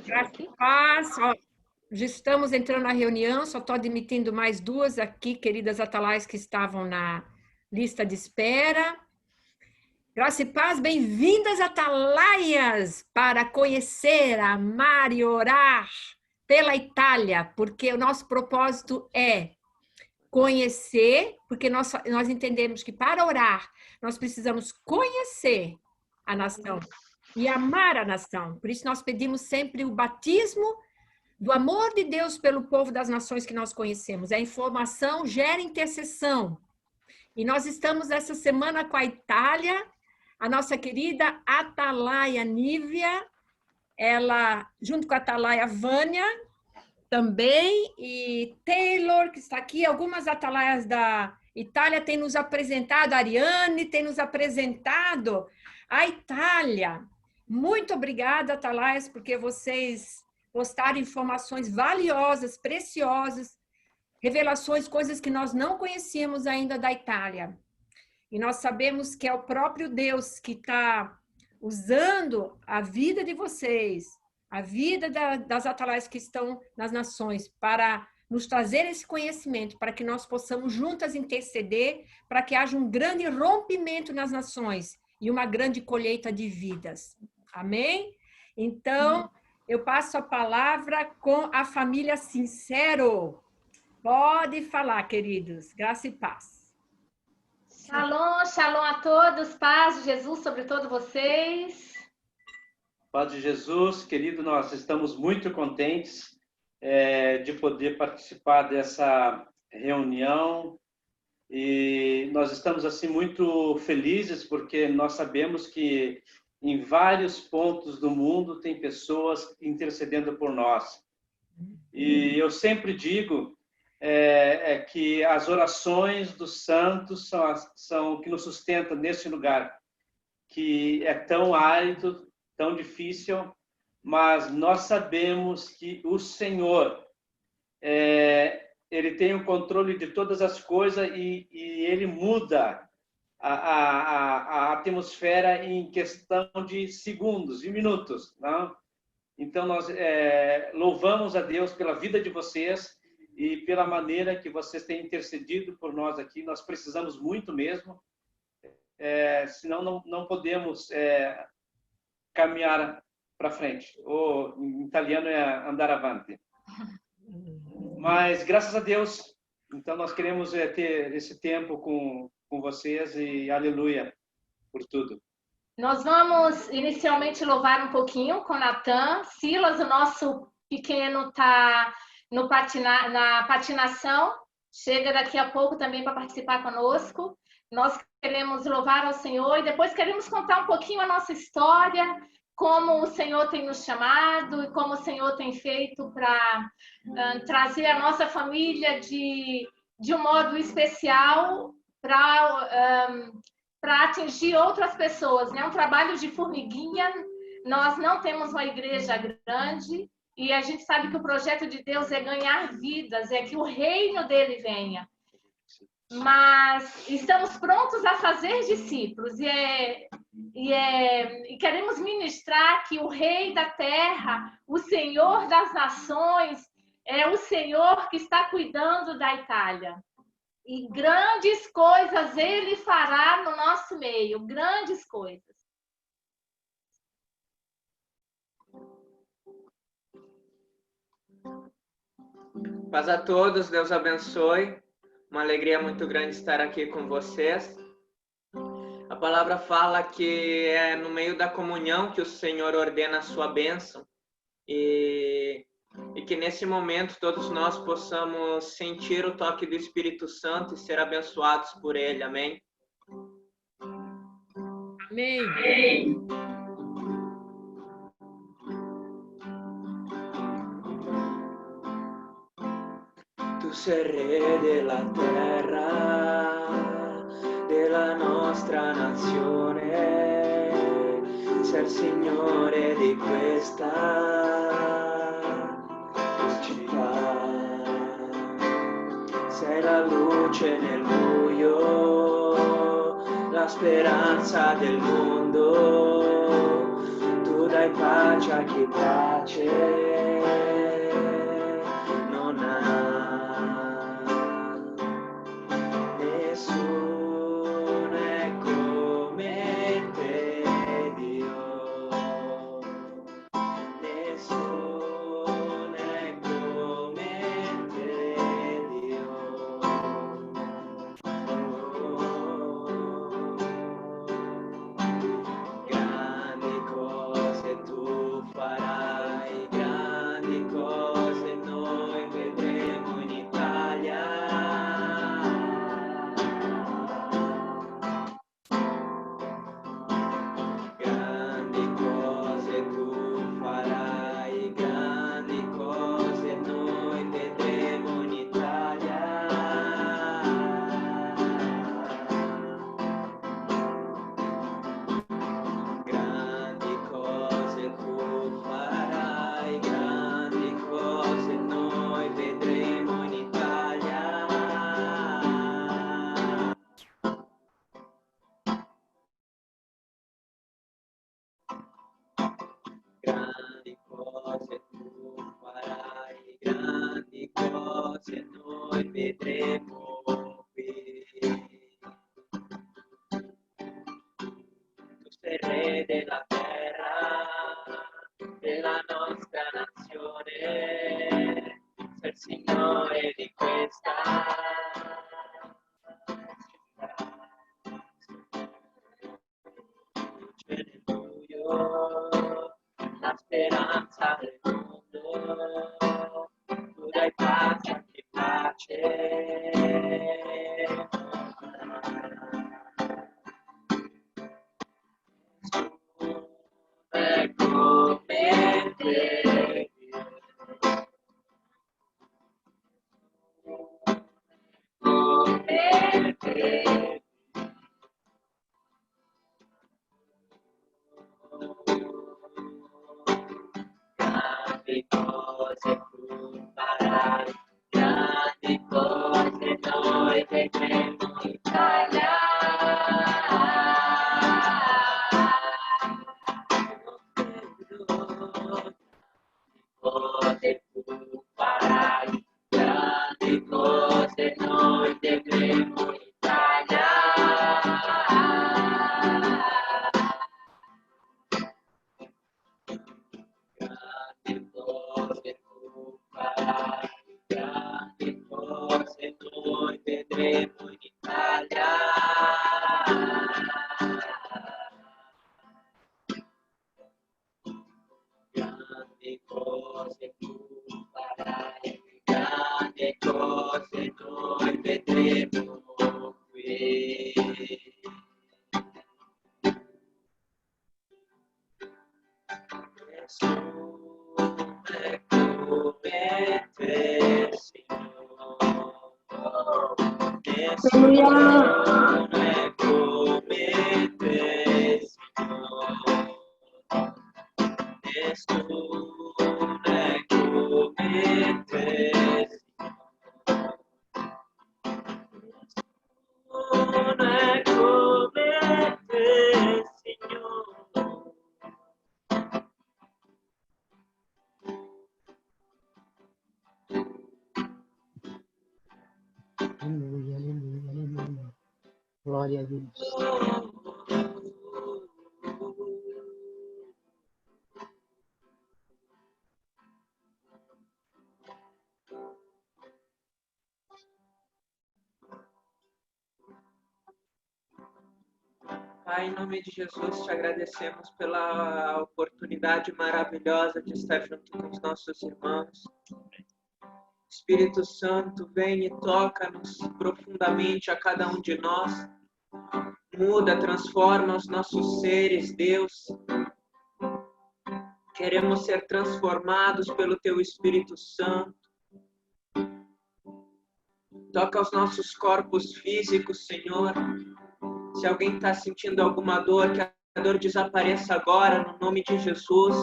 Graça e paz. Ó, já estamos entrando na reunião, só estou admitindo mais duas aqui, queridas atalaias que estavam na lista de espera. Graça e paz, bem-vindas atalaias para conhecer, amar e orar pela Itália, porque o nosso propósito é conhecer, porque nós entendemos que para orar nós precisamos conhecer a nação e amar a nação. Por isso nós pedimos sempre o batismo do amor de Deus pelo povo das nações que nós conhecemos. A informação gera intercessão. E nós estamos essa semana com a Itália, a nossa querida Atalaia Nívia, ela, junto com a Atalaia Vânia, também, e Taylor, que está aqui, algumas atalaias da Itália têm nos apresentado, a Ariane tem nos apresentado a Itália. Muito obrigada, atalaias, porque vocês postaram informações valiosas, preciosas, revelações, coisas que nós não conhecíamos ainda da Itália. E nós sabemos que é o próprio Deus que está usando a vida de vocês, a vida das atalaias que estão nas nações, para nos trazer esse conhecimento, para que nós possamos juntas interceder, para que haja um grande rompimento nas nações e uma grande colheita de vidas. Amém? Então, eu passo a palavra com a família Sincero. Pode falar, queridos. Graça e paz. Shalom, shalom a todos. Paz de Jesus sobre todos vocês. Paz de Jesus, querido, nós estamos muito contentes de poder participar dessa reunião e nós estamos assim muito felizes porque nós sabemos que em vários pontos do mundo tem pessoas intercedendo por nós. E eu sempre digo que as orações dos santos são o que nos sustenta nesse lugar, que é tão árido, tão difícil, mas nós sabemos que o Senhor, Ele tem o controle de todas as coisas e Ele muda a atmosfera em questão de segundos e minutos, não? Então, nós louvamos a Deus pela vida de vocês e pela maneira que vocês têm intercedido por nós aqui. Nós precisamos muito mesmo, senão não podemos caminhar para frente. Ou, em italiano, é andar avanti. Mas, graças a Deus, então nós queremos ter esse tempo com vocês e aleluia por tudo. Nós vamos inicialmente louvar um pouquinho com Natan. Silas, o nosso pequeno, está na patinação. Chega daqui a pouco também para participar conosco. Nós queremos louvar ao Senhor e depois queremos contar um pouquinho a nossa história, como o Senhor tem nos chamado e como o Senhor tem feito para trazer a nossa família de um modo especial para atingir outras pessoas, né? Um trabalho de formiguinha. Nós não temos uma igreja grande e a gente sabe que o projeto de Deus é ganhar vidas, é que o reino dele venha. Mas estamos prontos a fazer discípulos e queremos ministrar que o Rei da Terra, o Senhor das Nações, é o Senhor que está cuidando da Itália. E grandes coisas Ele fará no nosso meio, grandes coisas. Paz a todos, Deus abençoe. Uma alegria muito grande estar aqui com vocês. A palavra fala que é no meio da comunhão que o Senhor ordena a sua bênção. E que nesse momento todos nós possamos sentir o toque do Espírito Santo e ser abençoados por Ele. Amém? Amém. Amém. Tu sei re della terra, della nostra nazione, sei il Signore di questa città, sei la luce nel buio, la speranza del mondo, tu dai pace a chi piace, non ha nessuno è come te, Dio, nessuno è come te, Dio. Grandi cose tu farai, grandi cose noi vedremo in Italia. Grandi cose tu farai, grandi cose noi vedremo in Italia. Grandi cose tu farai, grandi cose noi vedremo in Italia. Grandi cose tu farai, grandi cose noi vedremo qui. Tu sei re della terra, della nostra nazione, sei il Signore di questa luce nel buio, la speranza del mondo, tu dai pace a chi pace. È come te, come te. Grandi cose tu farai, grandi cose noi vedremo in Italia. Cose tu farai, grandi cose noi vedremo in Italia. Grandi cose tu farai, grandi cose noi vedremo in Italia. Grandi cose tu farai, grandi cose noi vedremo qui. Nessuno è come te, Signore. Nessuno è come te, Signore. Nessuno è come te, Signore. Nessuno è come te, Signore. Alleluia, alleluia, alleluia. Glória a Deus. Pai, em nome de Jesus, te agradecemos pela oportunidade maravilhosa de estar junto com os nossos irmãos. Espírito Santo, vem e toca-nos profundamente a cada um de nós. Muda, transforma os nossos seres, Deus. Queremos ser transformados pelo Teu Espírito Santo. Toca os nossos corpos físicos, Senhor. Se alguém está sentindo alguma dor, que a dor desapareça agora, no nome de Jesus.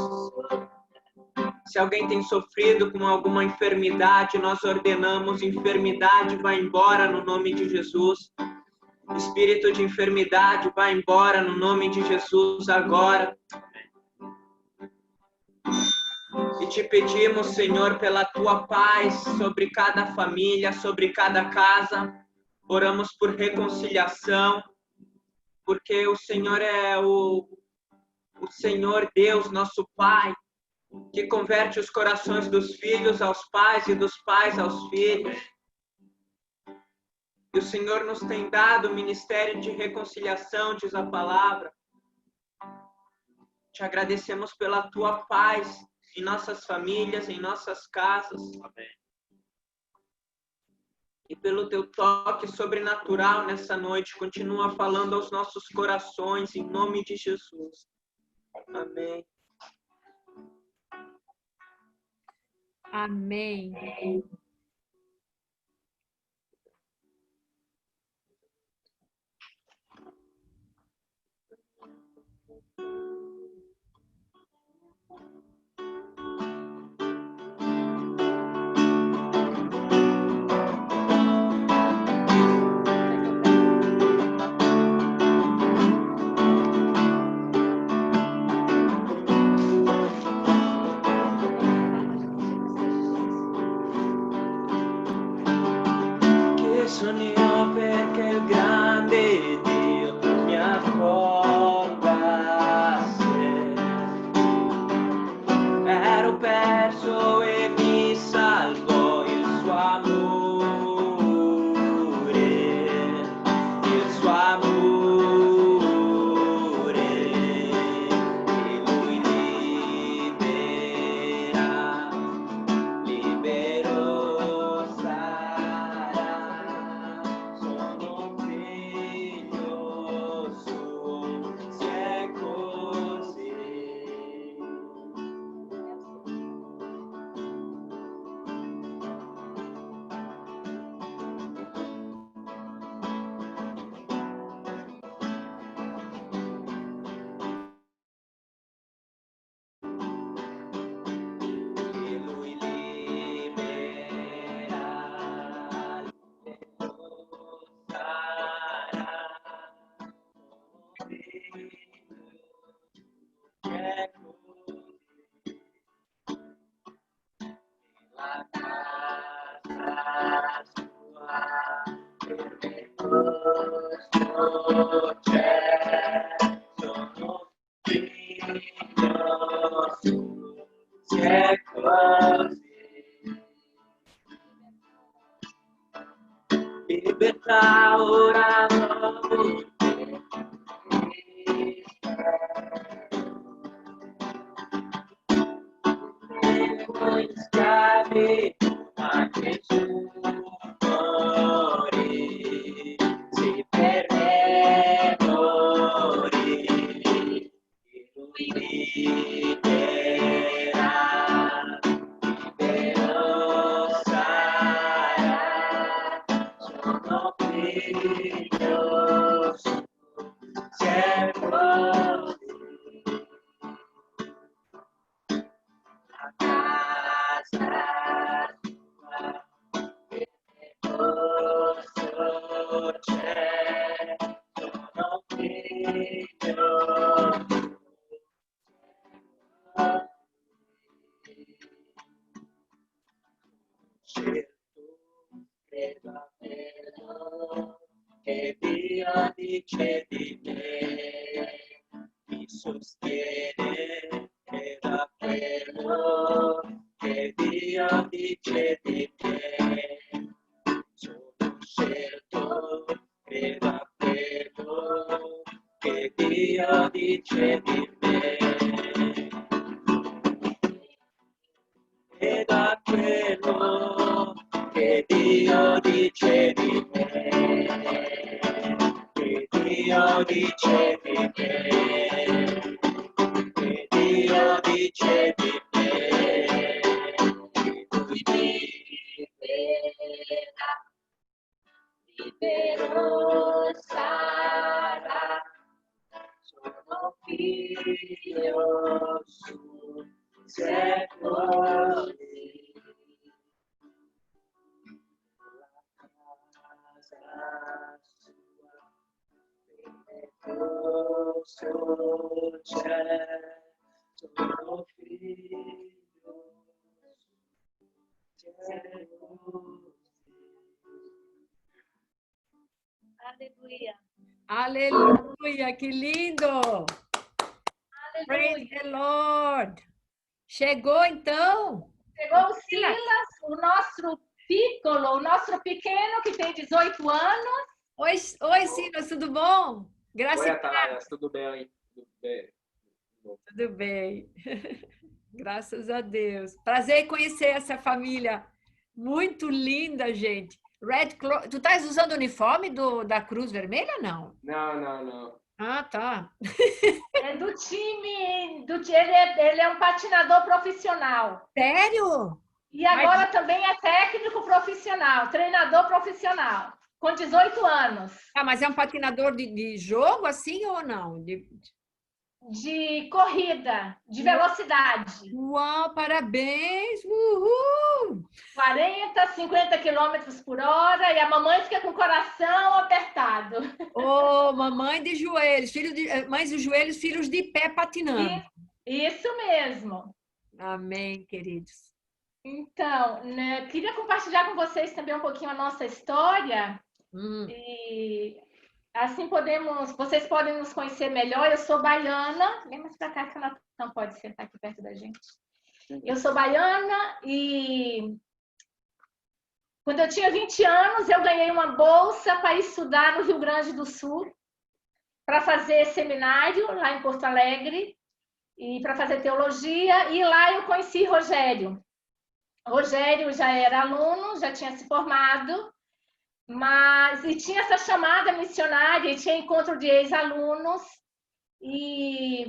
Se alguém tem sofrido com alguma enfermidade, nós ordenamos, enfermidade, vai embora no nome de Jesus. Espírito de enfermidade, vai embora no nome de Jesus agora. E te pedimos, Senhor, pela tua paz sobre cada família, sobre cada casa. Oramos por reconciliação, porque o Senhor é o Senhor Deus, nosso Pai, que converte os corações dos filhos aos pais e dos pais aos filhos. E o Senhor nos tem dado o ministério de reconciliação, diz a palavra. Te agradecemos pela tua paz em nossas famílias, em nossas casas. Amém. E pelo teu toque sobrenatural nessa noite, continua falando aos nossos corações, em nome de Jesus. Amém. Amém. Che sogno perché il grande Dio mi accolga a sé. Ero perso e mi salvò il suo amore, il suo amore, e lui libera, libero sarà. Sono figlio suo, se è così. E lui libera, libero sarà. Sono figlio, è così. La casa sua per me posto c'è. Sono figlio suo, se è così. Libertà ora dopo te. Noi schiavi, ma Gesù morì, sì per me morì, e lui libera, libero sarà. Sono figlio suo, se è così. La casa sua per me posto c'è. Sono figlio scelto, credo a quello che Dio dice di me, mi sostiene, credo a quello che Dio dice di me. Sono scelto, credo a quello che Dio dice di me. Credo a quello che Dio dice di me. Che Dio dice di me. Che Dio dice di me. Che lui libera, libero sarà. Sono figlio suo, se è così. La casa sua per me posto c'è. Sono figlio Aleluia. Aleluia, que lindo! Praise the Lord! Chegou então? Chegou o Silas, o nosso Piccolo, o nosso pequeno que tem 18 anos. Oi, Silas, tudo bom? Graças Oi, a Deus. Atalaia, tudo bem? Tudo bem. Tudo bem. Graças a Deus. Prazer em conhecer essa família muito linda, gente. Tu estás usando o uniforme da Cruz Vermelha, não? Não. Ah, tá. É do time, ele é um patinador profissional. Sério? E agora também é técnico profissional, treinador profissional, com 18 anos. Ah, mas é um patinador de jogo assim ou não? De corrida, de velocidade. Uau, parabéns! Uhul! 40, 50 quilômetros por hora e a mamãe fica com o coração apertado. Ô, mamãe de joelhos, mães de joelhos, filhos de pé patinando. Isso mesmo. Amém, queridos. Então, né, queria compartilhar com vocês também um pouquinho a nossa história. E assim vocês podem nos conhecer melhor. Eu sou baiana. Vem mais para cá que ela não pode sentar aqui perto da gente. Eu sou baiana e quando eu tinha 20 anos, eu ganhei uma bolsa para estudar no Rio Grande do Sul, para fazer seminário lá em Porto Alegre e para fazer teologia. E lá eu conheci Rogério. Rogério já era aluno, já tinha se formado, e tinha essa chamada missionária, e tinha encontro de ex-alunos, e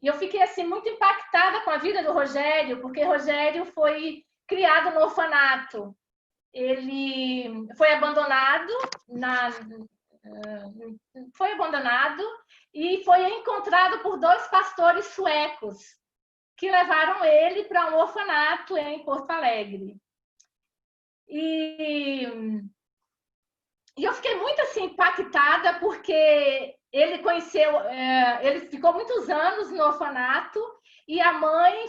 eu fiquei assim muito impactada com a vida do Rogério, porque Rogério foi criado no orfanato. Ele foi abandonado e foi encontrado por 2 pastores suecos, que levaram ele para um orfanato em Porto Alegre. E eu fiquei muito assim, impactada, porque ele ficou muitos anos no orfanato, e a mãe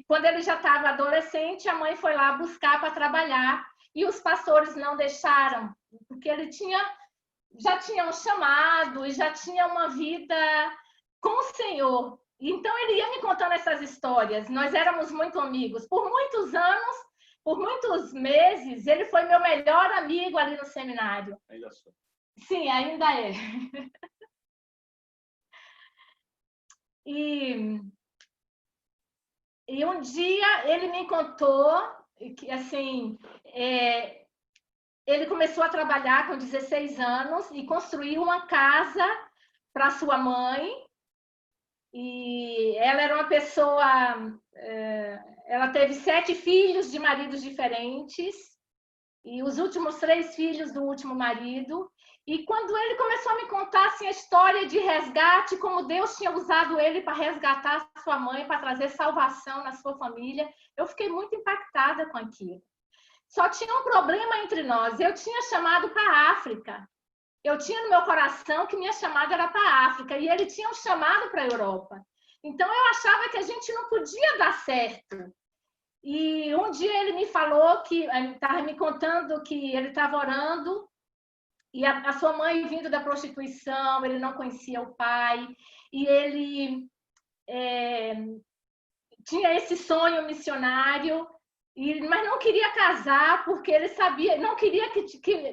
quando ele já estava adolescente, a mãe foi lá buscar para trabalhar, e os pastores não deixaram, porque ele já tinha um chamado e já tinha uma vida com o Senhor. Então, ele ia me contando essas histórias. Nós éramos muito amigos. Por muitos anos, por muitos meses, ele foi meu melhor amigo ali no seminário. Ainda sou. Sim, ainda é. E um dia ele me contou que, assim, ele começou a trabalhar com 16 anos e construiu uma casa para sua mãe. E ela era uma pessoa, ela teve 7 filhos de maridos diferentes, e os últimos 3 filhos do último marido. E quando ele começou a me contar assim, a história de resgate, como Deus tinha usado ele para resgatar sua mãe, para trazer salvação na sua família, eu fiquei muito impactada com aquilo. Só tinha um problema entre nós, eu tinha chamado para a África. Eu tinha no meu coração que minha chamada era para a África, e ele tinha um chamado para a Europa. Então, eu achava que a gente não podia dar certo. E um dia ele me falou que estava me contando que ele estava orando, e a sua mãe vindo da prostituição, ele não conhecia o pai, e ele tinha esse sonho missionário, mas não queria casar, porque ele sabia, não queria que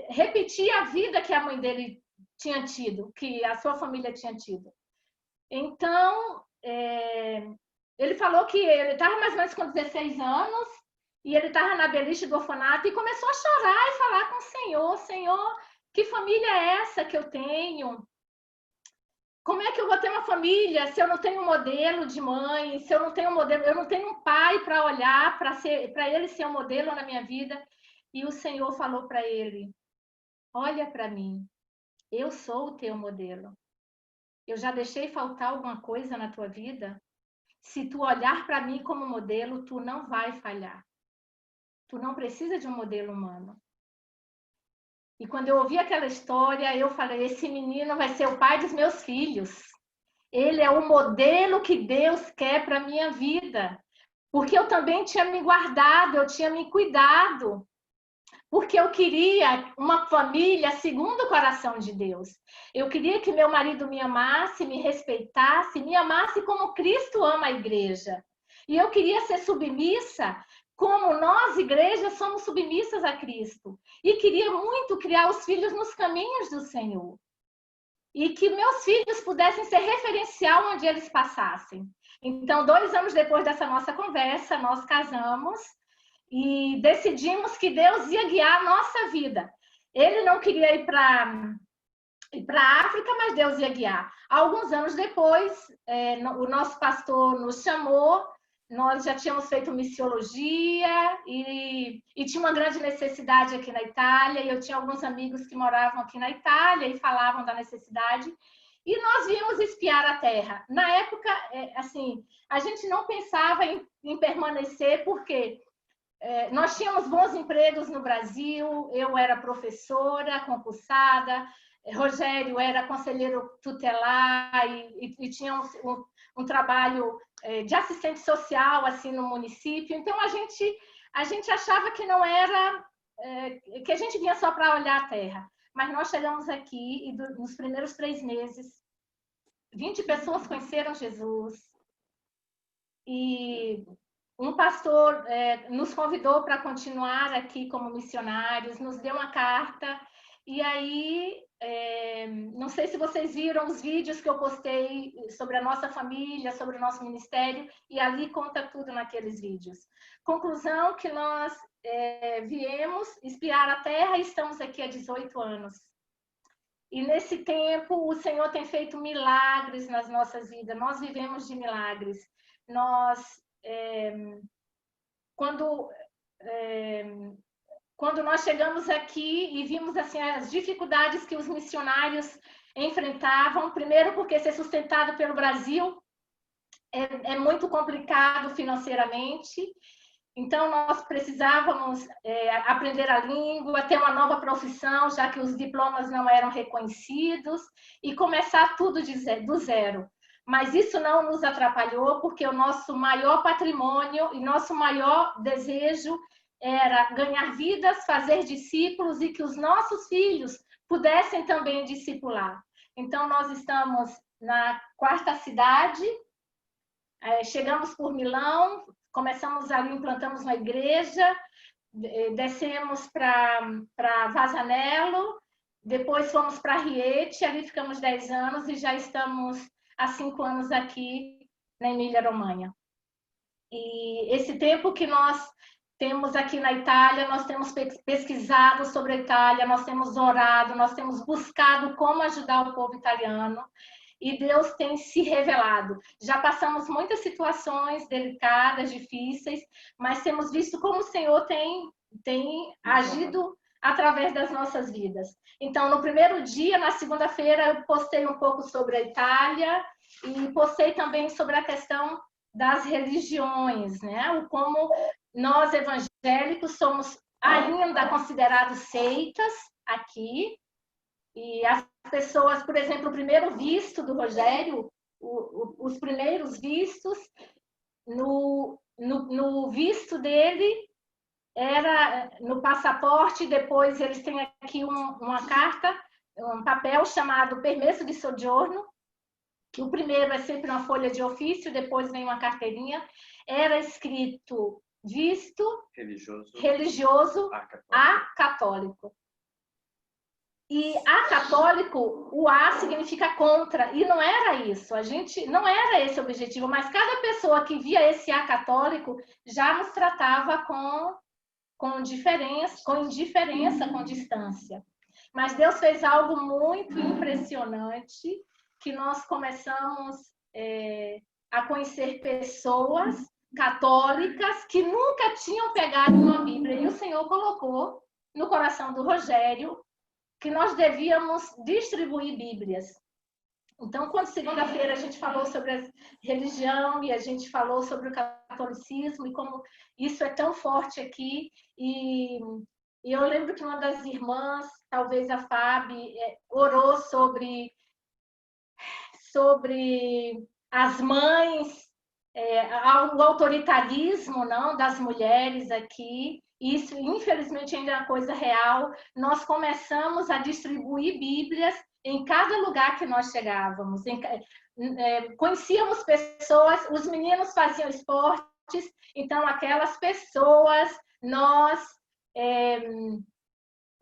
repetir a vida que a mãe dele tinha tido, que a sua família tinha tido. Então, ele falou que ele estava mais ou menos com 16 anos, e ele estava na beliche do orfanato e começou a chorar e falar com o Senhor: Senhor, que família é essa que eu tenho? Como é que eu vou ter uma família se eu não tenho um modelo de mãe, se eu não tenho um modelo, eu não tenho um pai para olhar, para ele ser um modelo na minha vida? E o Senhor falou para ele: olha para mim, eu sou o teu modelo. Eu já deixei faltar alguma coisa na tua vida? Se tu olhar para mim como modelo, tu não vai falhar. Tu não precisa de um modelo humano. E quando eu ouvi aquela história, eu falei: esse menino vai ser o pai dos meus filhos. Ele é o modelo que Deus quer para a minha vida. porque eu também tinha me guardado, eu tinha me cuidado, porque eu queria uma família segundo o coração de Deus. Eu queria que meu marido me amasse, me respeitasse, me amasse como Cristo ama a igreja. E eu queria ser submissa como nós, igreja, somos submissas a Cristo. E queria muito criar os filhos nos caminhos do Senhor. E que meus filhos pudessem ser referencial onde eles passassem. Então, 2 anos depois dessa nossa conversa, nós casamos e decidimos que Deus ia guiar a nossa vida. Ele não queria ir para a África, mas Deus ia guiar. Alguns anos depois, o nosso pastor nos chamou, nós já tínhamos feito missiologia e tinha uma grande necessidade aqui na Itália, e eu tinha alguns amigos que moravam aqui na Itália e falavam da necessidade, e nós viemos espiar a terra. Na época, assim, a gente não pensava em permanecer, porque nós tínhamos bons empregos no Brasil, eu era professora concursada, Rogério era conselheiro tutelar e tinha um trabalho de assistente social assim no município. Então a gente achava que não era que a gente vinha só para olhar a terra. Mas nós chegamos aqui e nos primeiros 3 meses 20 pessoas conheceram Jesus e um pastor nos convidou para continuar aqui como missionários, nos deu uma carta e aí não sei se vocês viram os vídeos que eu postei sobre a nossa família, sobre o nosso ministério, e ali conta tudo naqueles vídeos. Conclusão que nós viemos espiar a terra e estamos aqui há 18 anos. E nesse tempo o Senhor tem feito milagres nas nossas vidas, nós vivemos de milagres. Quando nós chegamos aqui e vimos assim as dificuldades que os missionários enfrentavam, primeiro porque ser sustentado pelo Brasil é muito complicado financeiramente, então nós precisávamos aprender a língua, ter uma nova profissão, já que os diplomas não eram reconhecidos, e começar tudo do zero. Mas isso não nos atrapalhou, porque o nosso maior patrimônio e nosso maior desejo era ganhar vidas, fazer discípulos e que os nossos filhos pudessem também discipular. Então, nós estamos na 4ª cidade, chegamos por Milão, começamos ali, implantamos uma igreja, descemos para Vasanello, depois fomos para Rieti, ali ficamos 10 anos e já estamos há 5 anos aqui na Emília-Romanha. E esse tempo que nós temos aqui na Itália, nós temos pesquisado sobre a Itália, nós temos orado, nós temos buscado como ajudar o povo italiano e Deus tem se revelado. Já passamos muitas situações delicadas, difíceis, mas temos visto como o Senhor tem agido através das nossas vidas. Então, no primeiro dia, na segunda-feira, eu postei um pouco sobre a Itália e postei também sobre a questão das religiões, né? Como nós evangélicos somos ainda considerados seitas aqui, e as pessoas, por exemplo, o primeiro visto do Rogério, os primeiros vistos, no visto dele, era no passaporte, depois eles têm aqui uma carta, um papel chamado permesso de soggiorno, que o primeiro é sempre uma folha de ofício, depois vem uma carteirinha, era escrito visto religioso a católico. E a católico, o A significa contra, e não era isso, não era esse o objetivo, mas cada pessoa que via esse A católico já nos tratava com indiferença, com distância. Mas Deus fez algo muito impressionante, que nós começamos a conhecer pessoas católicas que nunca tinham pegado uma Bíblia, e o Senhor colocou no coração do Rogério que nós devíamos distribuir Bíblias. Então, quando segunda-feira a gente falou sobre a religião e a gente falou sobre o catolicismo e como isso é tão forte aqui, e eu lembro que uma das irmãs, talvez a Fábio, orou sobre as mães o autoritarismo, não, das mulheres aqui. Isso, infelizmente, ainda é uma coisa real. Nós começamos a distribuir Bíblias em cada lugar que nós chegávamos. Conhecíamos pessoas, os meninos faziam esportes, então aquelas pessoas, nós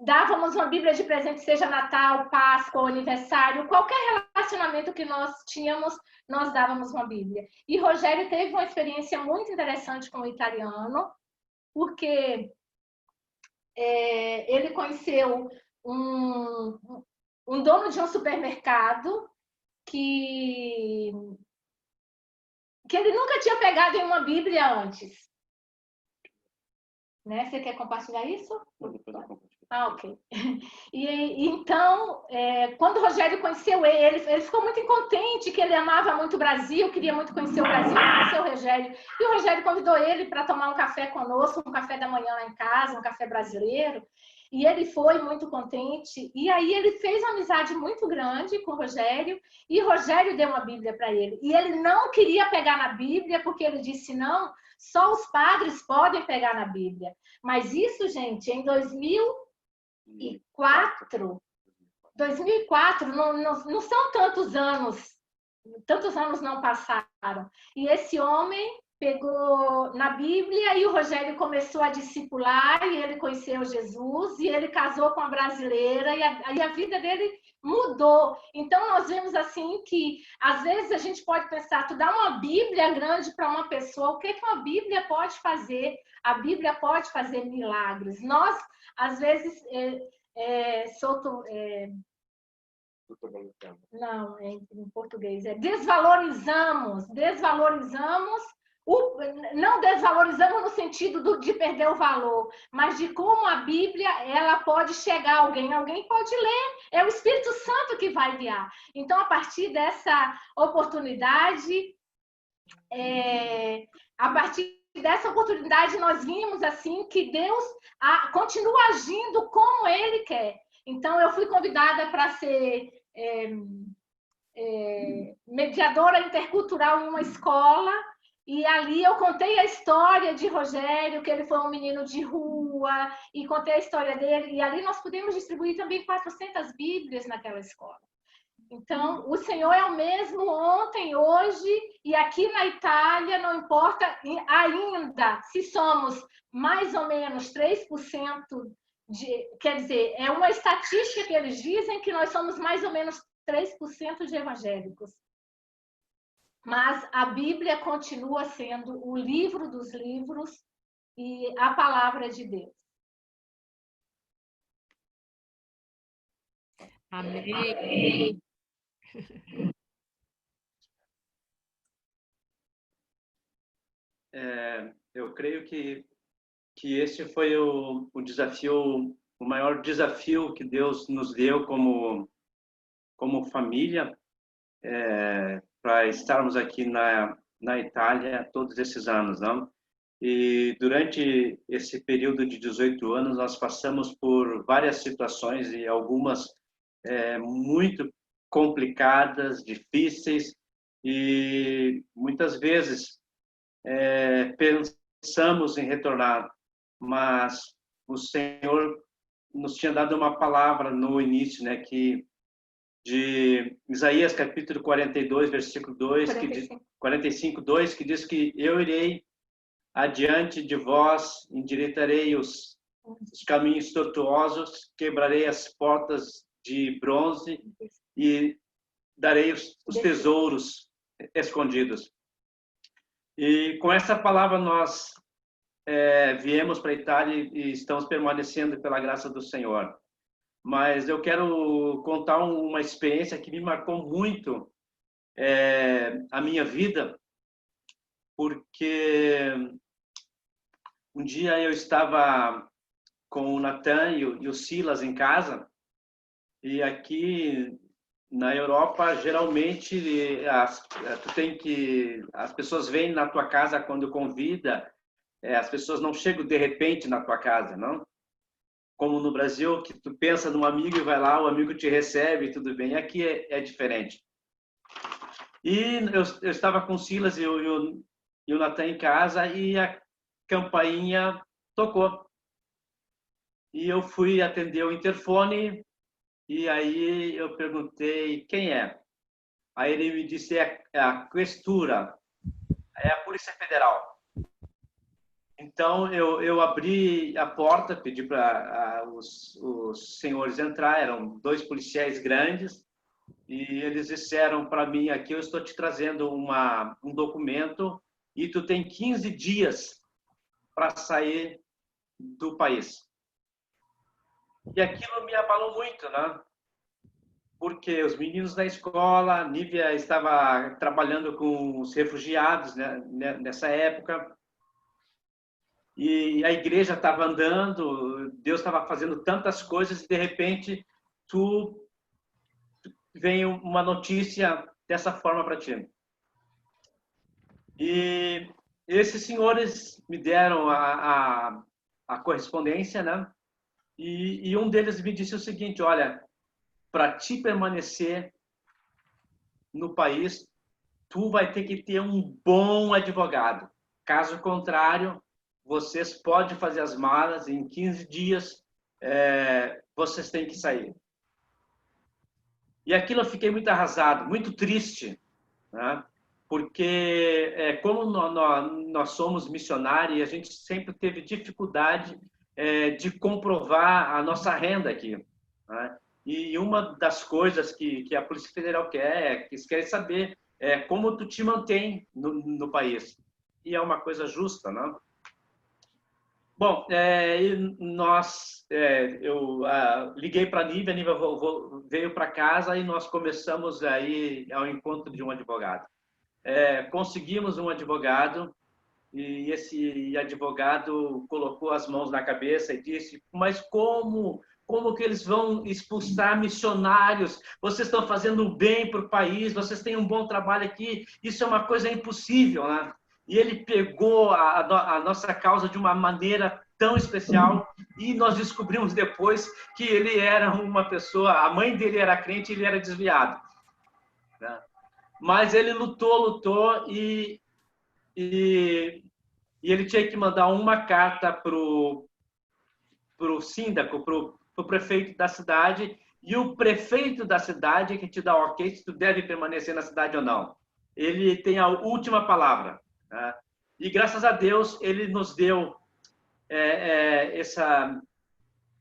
dávamos uma Bíblia de presente, seja Natal, Páscoa, aniversário, qualquer relacionamento que nós tínhamos, nós dávamos uma Bíblia. E Rogério teve uma experiência muito interessante com o italiano, porque ele conheceu um dono de um supermercado que ele nunca tinha pegado em uma Bíblia antes. Né? Você quer compartilhar isso? Ok. E então, quando o Rogério conheceu ele ficou muito contente, que ele amava muito o Brasil, queria muito conhecer o Brasil, conhecer o Rogério. E o Rogério convidou ele para tomar um café conosco, um café da manhã lá em casa, um café brasileiro. E ele foi muito contente. E aí ele fez uma amizade muito grande com o Rogério. E o Rogério deu uma Bíblia para ele. E ele não queria pegar na Bíblia, porque ele disse, não, só os padres podem pegar na Bíblia. Mas isso, gente, em 2004, não são tantos anos não passaram. E esse homem pegou na Bíblia e o Rogério começou a discipular e ele conheceu Jesus e ele casou com uma brasileira e a vida dele mudou. Então, nós vemos assim que, às vezes, a gente pode pensar, tu dá uma Bíblia grande para uma pessoa, o que uma Bíblia pode fazer? A Bíblia pode fazer milagres. Nós, às vezes, não, em português, desvalorizamos, não desvalorizamos no sentido de perder o valor, mas de como a Bíblia ela pode chegar a alguém pode ler, é o Espírito Santo que vai guiar. Então, a partir dessa oportunidade, nós vimos assim que Deus continua agindo como Ele quer. Então, eu fui convidada para ser mediadora intercultural em uma escola. E ali eu contei a história de Rogério, que ele foi um menino de rua, e contei a história dele. E ali nós pudemos distribuir também 400 Bíblias naquela escola. Então, o Senhor é o mesmo ontem, hoje, e aqui na Itália, não importa ainda se somos mais ou menos 3%, quer dizer, é uma estatística que eles dizem que nós somos mais ou menos 3% de evangélicos. Mas a Bíblia continua sendo o livro dos livros e a palavra de Deus. Amém. Eu creio que esse foi o desafio, o maior desafio que Deus nos deu como família, para estarmos aqui na Itália todos esses anos, não? E durante esse período de 18 anos nós passamos por várias situações e algumas muito complicadas, difíceis, e muitas vezes pensamos em retornar, mas o Senhor nos tinha dado uma palavra no início, né, de Isaías capítulo 42, versículo 2, 45, 2, que diz que eu irei adiante de vós, endireitarei os caminhos tortuosos, quebrarei as portas de bronze e darei os tesouros escondidos. E com essa palavra nós viemos para a Itália e estamos permanecendo pela graça do Senhor. Mas eu quero contar uma experiência que me marcou muito a minha vida, porque um dia eu estava com o Natan e o Silas em casa, e aqui na Europa, geralmente, as pessoas vêm na tua casa quando convida, as pessoas não chegam de repente na tua casa, não? Como no Brasil, que tu pensa num amigo e vai lá, o amigo te recebe, tudo bem. Aqui é diferente. E eu estava com o Silas e o e o Natan em casa, e a campainha tocou. E eu fui atender o interfone, e aí eu perguntei quem é. Aí ele me disse, é a Questura, é a Polícia Federal. Então eu abri a porta, pedi para os senhores entrar, eram 2 policiais grandes, e eles disseram para mim aqui, eu estou te trazendo um documento e tu tem 15 dias para sair do país. E aquilo me abalou muito, né? Porque os meninos da escola, a Nívia estava trabalhando com os refugiados, né, nessa época, e a igreja estava andando, Deus estava fazendo tantas coisas, e de repente vem uma notícia dessa forma para ti. E esses senhores me deram a correspondência, né? E um deles me disse o seguinte, olha, para te permanecer no país, tu vai ter que ter um bom advogado. Caso contrário, vocês podem fazer as malas e em 15 dias vocês têm que sair. E aquilo eu fiquei muito arrasado, muito triste, né? Porque como nós somos missionários, a gente sempre teve dificuldade de comprovar a nossa renda aqui, né? E uma das coisas que a Polícia Federal quer, que eles querem saber, é como tu te mantém no país. E é uma coisa justa, né? Bom, eu liguei para a Nívia veio para casa e nós começamos aí ao encontro de um advogado. Conseguimos um advogado e esse advogado colocou as mãos na cabeça e disse, mas como que eles vão expulsar missionários? Vocês estão fazendo bem para o país, vocês têm um bom trabalho aqui, isso é uma coisa impossível, né? E ele pegou a nossa causa de uma maneira tão especial e nós descobrimos depois que ele era uma pessoa, a mãe dele era crente e ele era desviado, né? Mas ele lutou e ele tinha que mandar uma carta para o síndico, para o prefeito da cidade, e o prefeito da cidade que te dá ok se tu deve permanecer na cidade ou não. Ele tem a última palavra, né? E graças a Deus ele nos deu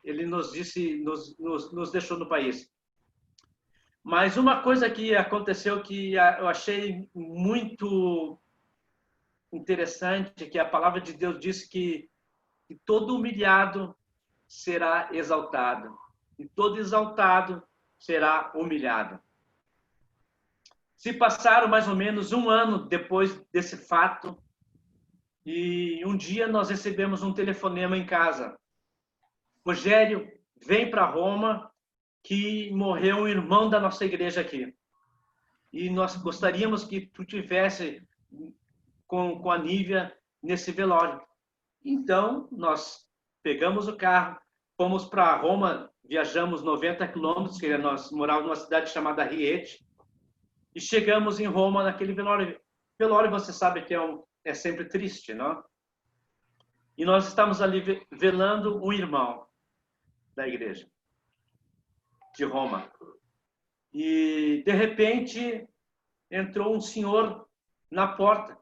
ele nos disse, nos deixou no país. Mas uma coisa que aconteceu que eu achei muito interessante, que a palavra de Deus diz que todo humilhado será exaltado, e todo exaltado será humilhado. Se passaram mais ou menos 1 ano depois desse fato, e um dia nós recebemos um telefonema em casa. Rogério, vem para Roma, que morreu um irmão da nossa igreja aqui. E nós gostaríamos que tu tivesse com a Nívia nesse velório. Então, nós pegamos o carro, fomos para Roma, viajamos 90 quilômetros, que nós morávamos numa cidade chamada Rieti, e chegamos em Roma naquele velório. Velório, você sabe que é sempre triste, não? E nós estamos ali velando um irmão da igreja de Roma. E, de repente, entrou um senhor na porta.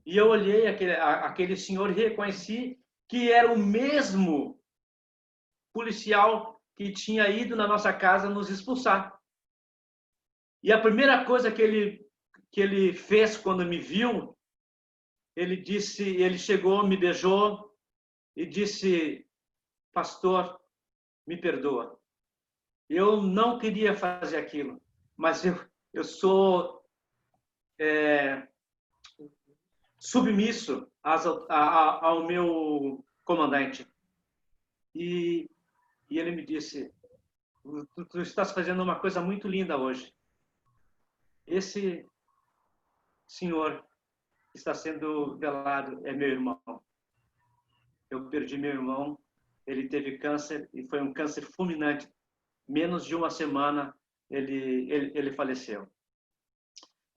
E eu olhei aquele senhor e reconheci que era o mesmo policial que tinha ido na nossa casa nos expulsar. E a primeira coisa que ele fez quando me viu, ele chegou, me beijou e disse, pastor, me perdoa. Eu não queria fazer aquilo, mas eu sou submisso ao meu comandante. E ele me disse, tu estás fazendo uma coisa muito linda hoje. Esse senhor que está sendo velado é meu irmão. Eu perdi meu irmão, ele teve câncer e foi um câncer fulminante. Menos de 1 semana ele faleceu.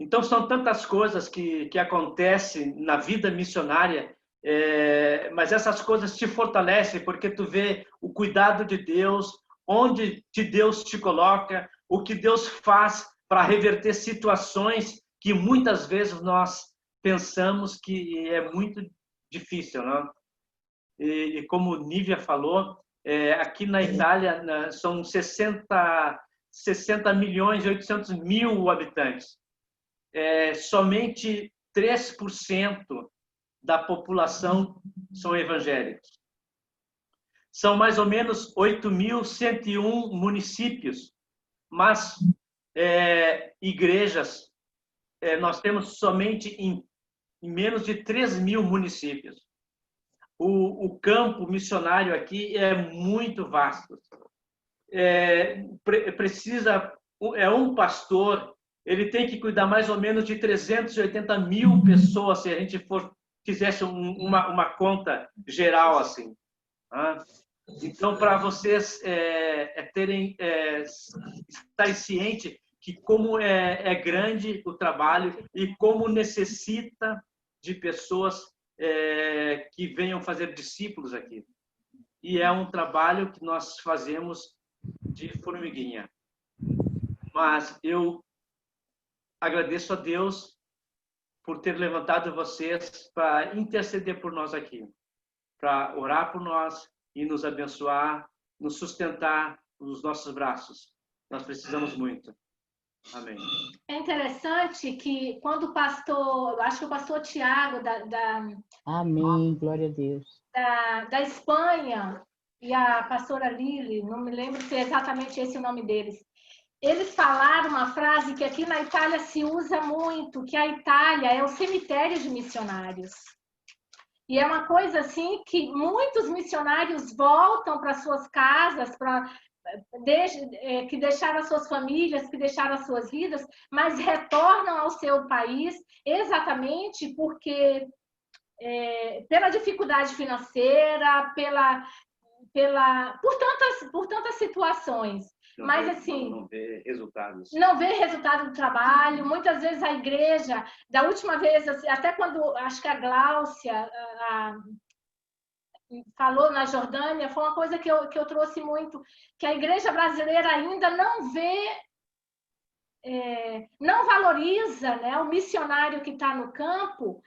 Então, são tantas coisas que acontecem na vida missionária, mas essas coisas te fortalecem, porque tu vê o cuidado de Deus, onde Deus te coloca, o que Deus faz para reverter situações que muitas vezes nós pensamos que é muito difícil, né? E como Nívia falou, aqui na Itália são 60 milhões e 800 mil habitantes. Somente 3% da população são evangélicos. São mais ou menos 8.101 municípios, mas igrejas nós temos somente em menos de 3.000 municípios. O campo missionário aqui é muito vasto. Precisa um pastor, ele tem que cuidar mais ou menos de 380 mil pessoas, se a gente fizesse uma conta geral assim. Então, para vocês estarem cientes que como é grande o trabalho e como necessita de pessoas que venham fazer discípulos aqui. E é um trabalho que nós fazemos de formiguinha. Mas eu agradeço a Deus por ter levantado vocês para interceder por nós aqui, para orar por nós e nos abençoar, nos sustentar nos nossos braços. Nós precisamos muito. Amém. É interessante que quando o pastor, acho que o pastor Tiago Amém, glória a Deus. Da Espanha e a pastora Lili, não me lembro se é exatamente esse o nome deles, eles falaram uma frase que aqui na Itália se usa muito, que a Itália é o cemitério de missionários. E é uma coisa assim que muitos missionários voltam para suas casas, que deixaram as suas famílias, que deixaram as suas vidas, mas retornam ao seu país exatamente porque pela dificuldade financeira, por tantas situações. Mas assim, não vê resultados. Não vê resultado do trabalho. Muitas vezes a igreja, da última vez, assim, até quando acho que a Gláucia falou na Jordânia, foi uma coisa que eu trouxe muito, que a igreja brasileira ainda não vê, não valoriza, né, o missionário que está no campo,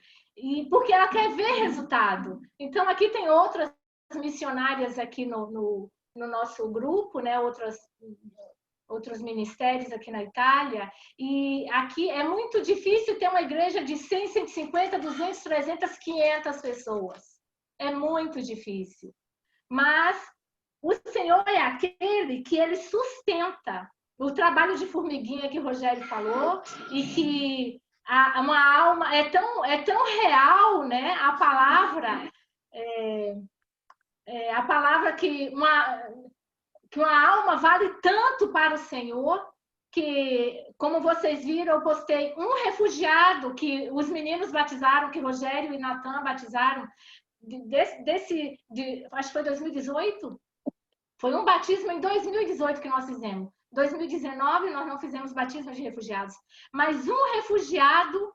porque ela quer ver resultado. Então, aqui tem outras missionárias aqui no nosso grupo, né, outros ministérios aqui na Itália, e aqui é muito difícil ter uma igreja de 100, 150, 200, 300, 500 pessoas. É muito difícil. Mas o Senhor é aquele que ele sustenta o trabalho de formiguinha que o Rogério falou, e que uma alma é tão real, né? A palavra que uma alma vale tanto para o Senhor, que, como vocês viram, eu postei um refugiado que os meninos batizaram, que Rogério e Natan batizaram, acho que foi 2018. Foi um batismo em 2018 que nós fizemos. 2019 nós não fizemos batismo de refugiados. Mas um refugiado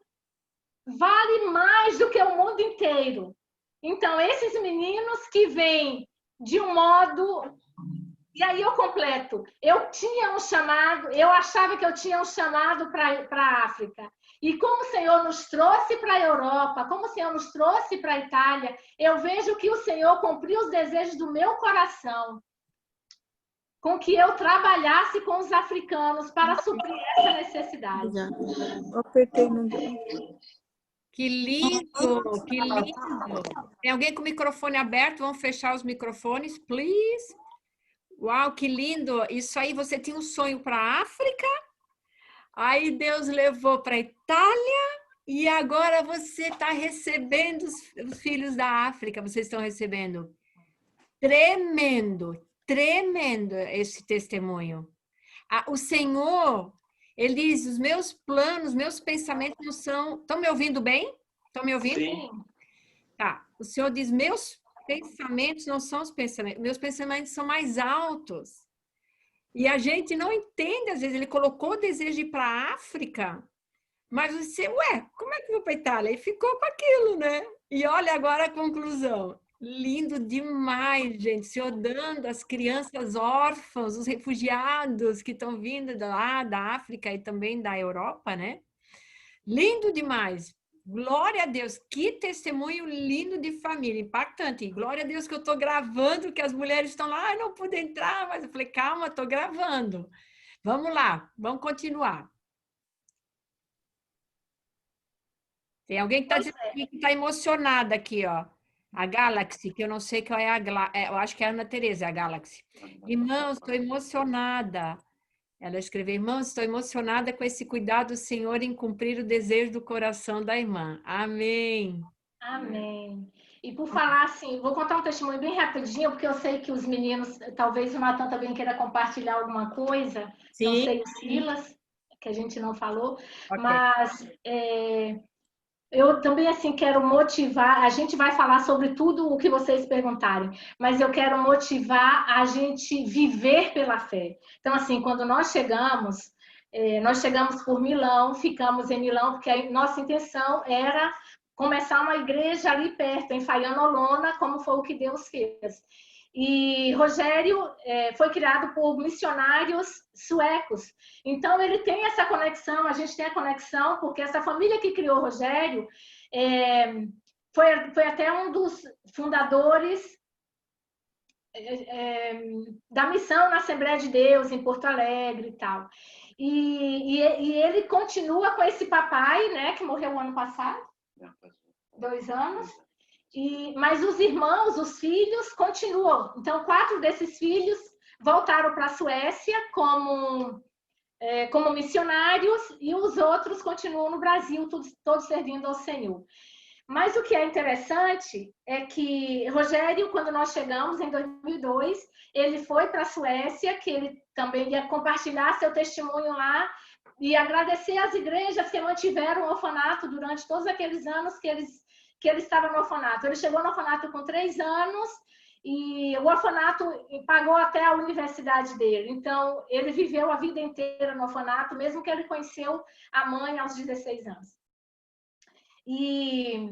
vale mais do que o mundo inteiro. Então, esses meninos que vêm de um modo... E aí eu completo. Eu tinha um chamado, eu achava que eu tinha um chamado para a África. E como o Senhor nos trouxe para a Europa, como o Senhor nos trouxe para a Itália, eu vejo que o Senhor cumpriu os desejos do meu coração, com que eu trabalhasse com os africanos para suprir essa necessidade. Que lindo, que lindo. Tem alguém com o microfone aberto? Vamos fechar os microfones, please. Uau, que lindo. Isso aí, você tinha um sonho para a África, aí Deus levou para a Itália e agora você está recebendo os filhos da África, vocês estão recebendo. Tremendo, tremendo esse testemunho. O Senhor, ele diz, os meus planos, meus pensamentos não são... Estão me ouvindo bem? Estão me ouvindo? Sim. Tá. O Senhor diz, meus pensamentos não são os pensamentos, meus pensamentos são mais altos. E a gente não entende, às vezes, ele colocou o desejo de ir para a África, Mas você, ué, como é que eu vou para a Itália? E ficou com aquilo, né? E olha agora a conclusão. Lindo demais, gente. Se odando as crianças órfãs, os refugiados que estão vindo lá da África e também da Europa, né? Lindo demais. Glória a Deus. Que testemunho lindo de família, impactante. Glória a Deus que eu estou gravando, que as mulheres estão lá, não pude entrar, mas eu falei, calma, estou gravando. Vamos lá, vamos continuar. Tem alguém que está emocionada aqui, ó. A Galaxy, que eu não sei qual é eu acho que é a Ana Tereza, a Galaxy. Irmãos, estou emocionada. Ela escreveu, irmãos, estou emocionada com esse cuidado do Senhor em cumprir o desejo do coração da irmã. Amém. Amém. E por falar assim, vou contar um testemunho bem rapidinho, porque eu sei que os meninos, talvez o Natan também queira compartilhar alguma coisa. Sim. Não sei o Silas, que a gente não falou, Okay. mas eu também assim quero motivar. A gente vai falar sobre tudo o que vocês perguntarem, mas eu quero motivar a gente viver pela fé. Então assim, quando nós chegamos por Milão, ficamos em Milão porque a nossa intenção era começar uma igreja ali perto, em Faianolona, como foi o que Deus fez. E Rogério foi criado por missionários suecos. Então, ele tem essa conexão, a gente tem a conexão, porque essa família que criou Rogério foi até um dos fundadores da missão na Assembleia de Deus, em Porto Alegre e tal. E ele continua com esse papai, né, que morreu ano passado, 2 anos. Mas os irmãos, os filhos, continuam. Então, 4 desses filhos voltaram para a Suécia como missionários e os outros continuam no Brasil, todos servindo ao Senhor. Mas o que é interessante é que Rogério, quando nós chegamos em 2002, ele foi para a Suécia, que ele também ia compartilhar seu testemunho lá e agradecer às igrejas que mantiveram o orfanato durante todos aqueles anos que ele estava no orfanato. Ele chegou no orfanato com 3 anos e o orfanato pagou até a universidade dele. Então, ele viveu a vida inteira no orfanato, mesmo que ele conheceu a mãe aos 16 anos. E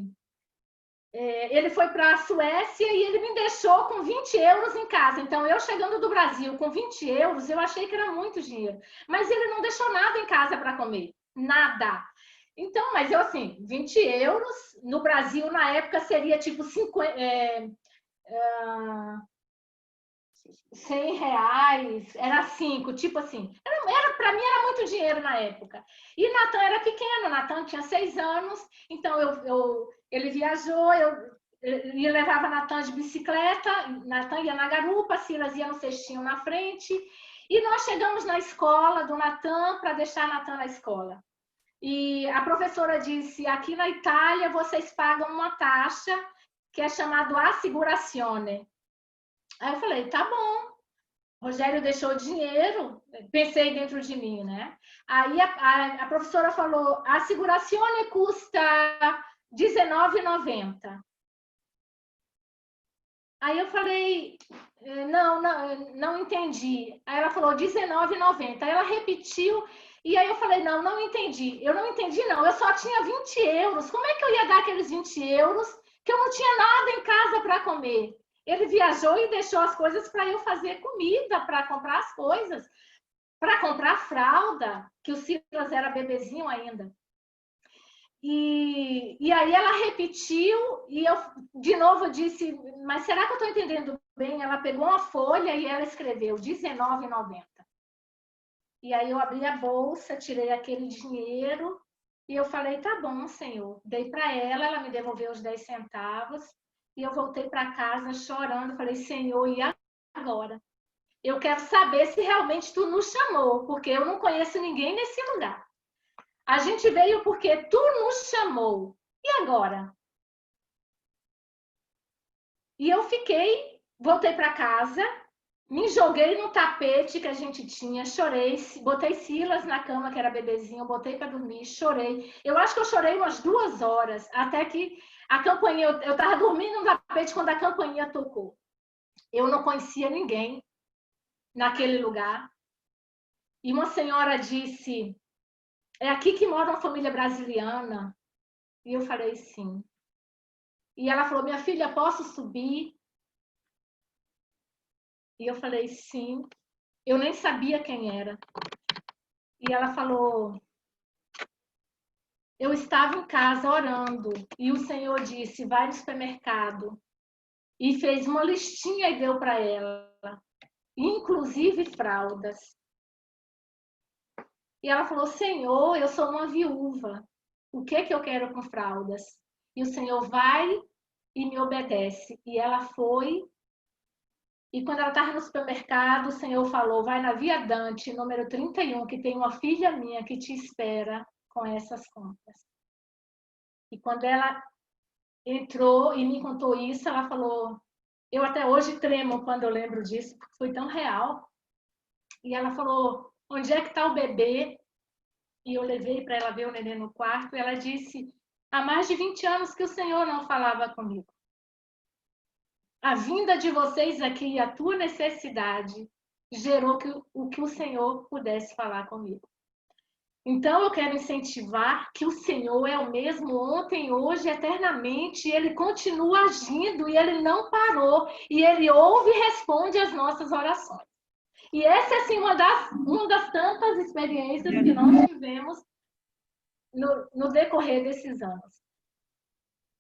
ele foi para a Suécia e ele me deixou com 20 euros em casa. Então, eu chegando do Brasil com 20 euros, eu achei que era muito dinheiro. Mas ele não deixou nada em casa para comer. Nada. Então, mas eu assim, 20 euros, no Brasil, na época, seria tipo 100 reais, era 5, tipo assim. Para mim era muito dinheiro na época. E Natan era pequeno, Natan tinha 6 anos, então ele viajou, eu levava Natan de bicicleta, Natan ia na garupa, Silas ia no cestinho na frente, e nós chegamos na escola do Natan para deixar Natan na escola. E a professora disse, aqui na Itália vocês pagam uma taxa que é chamada assicurazione. Aí eu falei, tá bom. Rogério deixou o dinheiro, pensei dentro de mim, né? Aí a professora falou, a assicurazione custa R$19,90. Aí eu falei, não entendi. Aí ela falou R$19,90. Aí ela repetiu. E aí eu falei, não entendi. Eu não entendi, não. Eu só tinha 20 euros. Como é que eu ia dar aqueles 20 euros que eu não tinha nada em casa para comer? Ele viajou e deixou as coisas para eu fazer comida, para comprar as coisas, para comprar fralda, que o Silas era bebezinho ainda. E aí ela repetiu e eu de novo disse, mas será que eu estou entendendo bem? Ela pegou uma folha e ela escreveu R$19,90. E aí eu abri a bolsa, tirei aquele dinheiro e eu falei, tá bom, senhor. Dei para ela me devolveu os 10 centavos e eu voltei para casa chorando. Falei, senhor, e agora? Eu quero saber se realmente tu nos chamou, porque eu não conheço ninguém nesse lugar. A gente veio porque tu nos chamou. E agora? E eu voltei para casa, me joguei no tapete que a gente tinha, chorei, botei Silas na cama, que era bebezinho, botei para dormir, chorei. Eu acho que eu chorei umas 2 horas, até que a campainha, eu estava dormindo no tapete quando a campainha tocou. Eu não conhecia ninguém naquele lugar. E uma senhora disse, é aqui que mora uma família brasiliana? E eu falei, sim. E ela falou, minha filha, posso subir? E eu falei, sim. Eu nem sabia quem era. E ela falou, eu estava em casa orando e o Senhor disse, vai no supermercado. E fez uma listinha e deu para ela, inclusive fraldas. E ela falou, Senhor, eu sou uma viúva. O que eu quero com fraldas? E o Senhor vai e me obedece. E ela foi. E quando ela estava no supermercado, o Senhor falou, vai na Via Dante, número 31, que tem uma filha minha que te espera com essas compras. E quando ela entrou e me contou isso, ela falou, eu até hoje tremo quando eu lembro disso, porque foi tão real. E ela falou, onde é que está o bebê? E eu levei para ela ver o neném no quarto, e ela disse, há mais de 20 anos que o Senhor não falava comigo. A vinda de vocês aqui e a tua necessidade gerou o que o Senhor pudesse falar comigo. Então, eu quero incentivar que o Senhor é o mesmo ontem, hoje, eternamente, e Ele continua agindo, e Ele não parou, e Ele ouve e responde às nossas orações. E essa é, assim, uma das tantas experiências que nós tivemos no decorrer desses anos.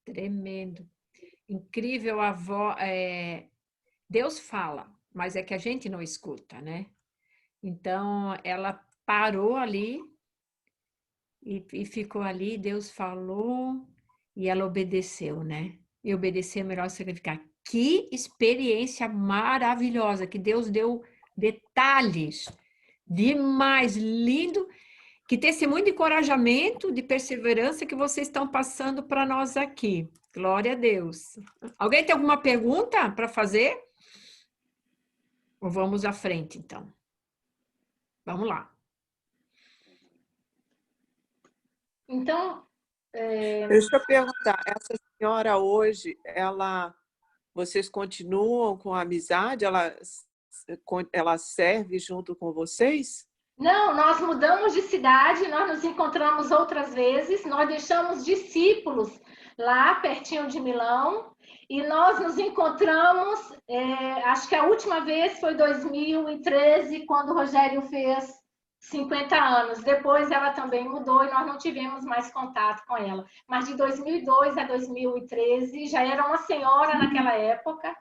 Tremendo. Incrível a voz. Deus fala, mas é que a gente não escuta, né? Então, ela parou ali e ficou ali, Deus falou e ela obedeceu, né? E obedecer é melhor sacrificar. Que experiência maravilhosa, que Deus deu detalhes demais, lindo. Que testemunho de encorajamento, de perseverança que vocês estão passando para nós aqui. Glória a Deus. Alguém tem alguma pergunta para fazer? Ou vamos à frente, então? Vamos lá. Então, Deixa eu perguntar, essa senhora hoje, vocês continuam com a amizade? Ela serve junto com vocês? não, nós mudamos de cidade, nós nos encontramos outras vezes, nós deixamos discípulos lá pertinho de Milão e nós nos encontramos, acho que a última vez foi 2013, quando o Rogério fez 50 anos. Depois ela também mudou e nós não tivemos mais contato com ela. Mas de 2002 a 2013, já era uma senhora naquela época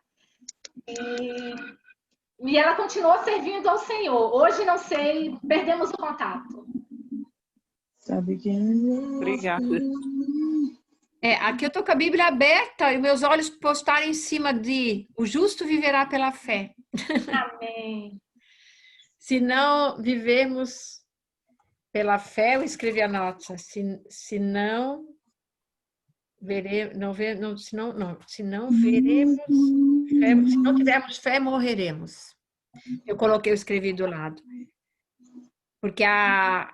e ela continuou servindo ao Senhor. Hoje, não sei, perdemos o contato. Sabe quem? Obrigada. Aqui eu estou com a Bíblia aberta e meus olhos postaram em cima de o justo viverá pela fé. Amém. Se não vivemos pela fé, eu escrevi a nota. Se não veremos, se não tivermos fé, morreremos. Eu escrevi do lado. Porque a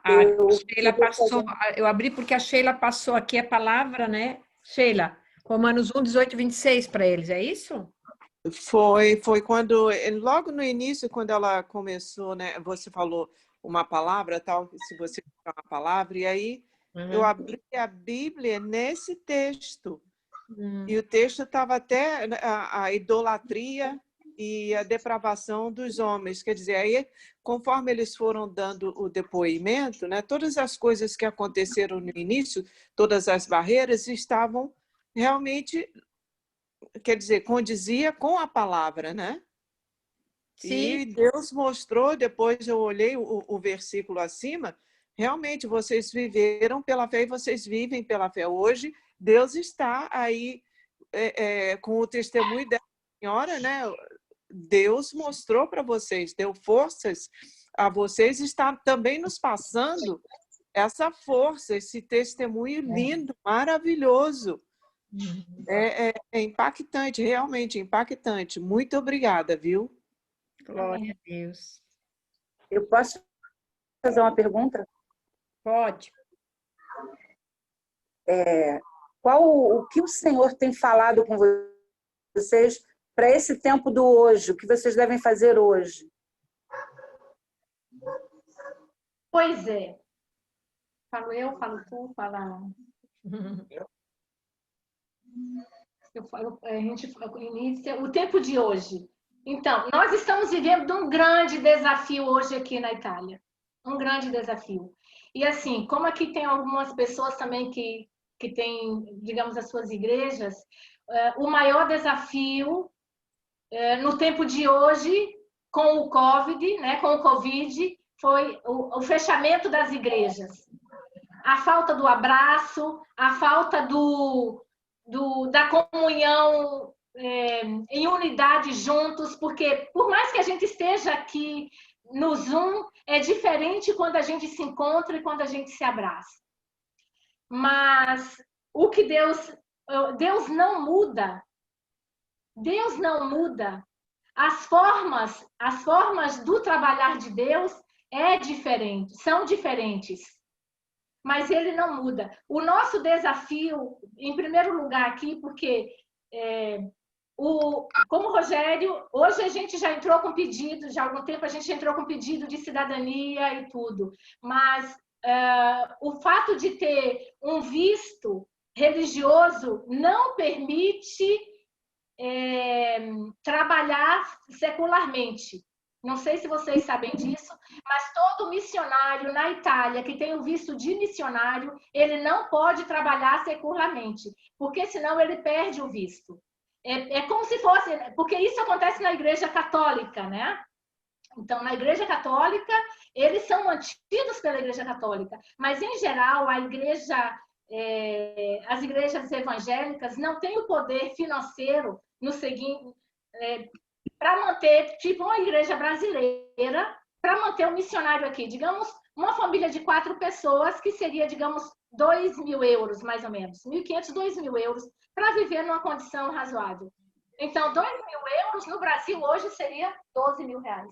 Sheila passou, eu abri porque a Sheila passou aqui a palavra, né? Sheila, Romanos 1, 18 e 26 para eles, é isso? Foi quando, logo no início, quando ela começou, né? Você falou uma palavra, tal, se você falar uma palavra, e aí eu abri a Bíblia nesse texto. E o texto estava até a idolatria e a depravação dos homens. Quer dizer, aí, conforme eles foram dando o depoimento, né, todas as coisas que aconteceram no início, todas as barreiras estavam realmente, quer dizer, condizia com a palavra, né? Sim. E Deus mostrou, depois eu olhei o versículo acima, realmente vocês viveram pela fé e vocês vivem pela fé. Hoje, Deus está aí com o testemunho da senhora, né? Deus mostrou para vocês, deu forças a vocês, está também nos passando essa força, esse testemunho lindo, maravilhoso. É impactante, realmente impactante. Muito obrigada, viu? Glória a Deus. Eu posso fazer uma pergunta? Pode. O que o Senhor tem falado com vocês para esse tempo do hoje? O que vocês devem fazer hoje? Pois é. Falo eu, falo tu, fala... A gente inicia o tempo de hoje. Então, nós estamos vivendo um grande desafio hoje aqui na Itália. Um grande desafio. E assim, como aqui tem algumas pessoas também que têm, digamos, as suas igrejas, o maior desafio no tempo de hoje, com o Covid, né, com o Covid, foi o fechamento das igrejas. A falta do abraço, a falta da comunhão em unidade juntos, porque por mais que a gente esteja aqui no Zoom, é diferente quando a gente se encontra e quando a gente se abraça. Mas o que Deus não muda. Deus não muda. As formas do trabalhar de Deus são diferentes. Mas ele não muda. O nosso desafio, em primeiro lugar aqui, porque como Rogério, hoje a gente já entrou com pedido, já há algum tempo a gente entrou com pedido de cidadania e tudo, mas o fato de ter um visto religioso não permite trabalhar secularmente. Não sei se vocês sabem disso, mas todo missionário na Itália que tem o visto de missionário, ele não pode trabalhar secularmente, porque senão ele perde o visto. É como se fosse... Porque isso acontece na Igreja Católica, né? Então, na Igreja Católica, eles são mantidos pela Igreja Católica, mas, em geral, as igrejas evangélicas não têm o poder financeiro no seguinte... para manter, tipo uma igreja brasileira, para manter um missionário aqui. Digamos, uma família de 4 pessoas, que seria, digamos, 2.000 euros, mais ou menos. 1.500, 2.000 euros, para viver numa condição razoável. Então, 2.000 euros no Brasil hoje seria 12 mil reais.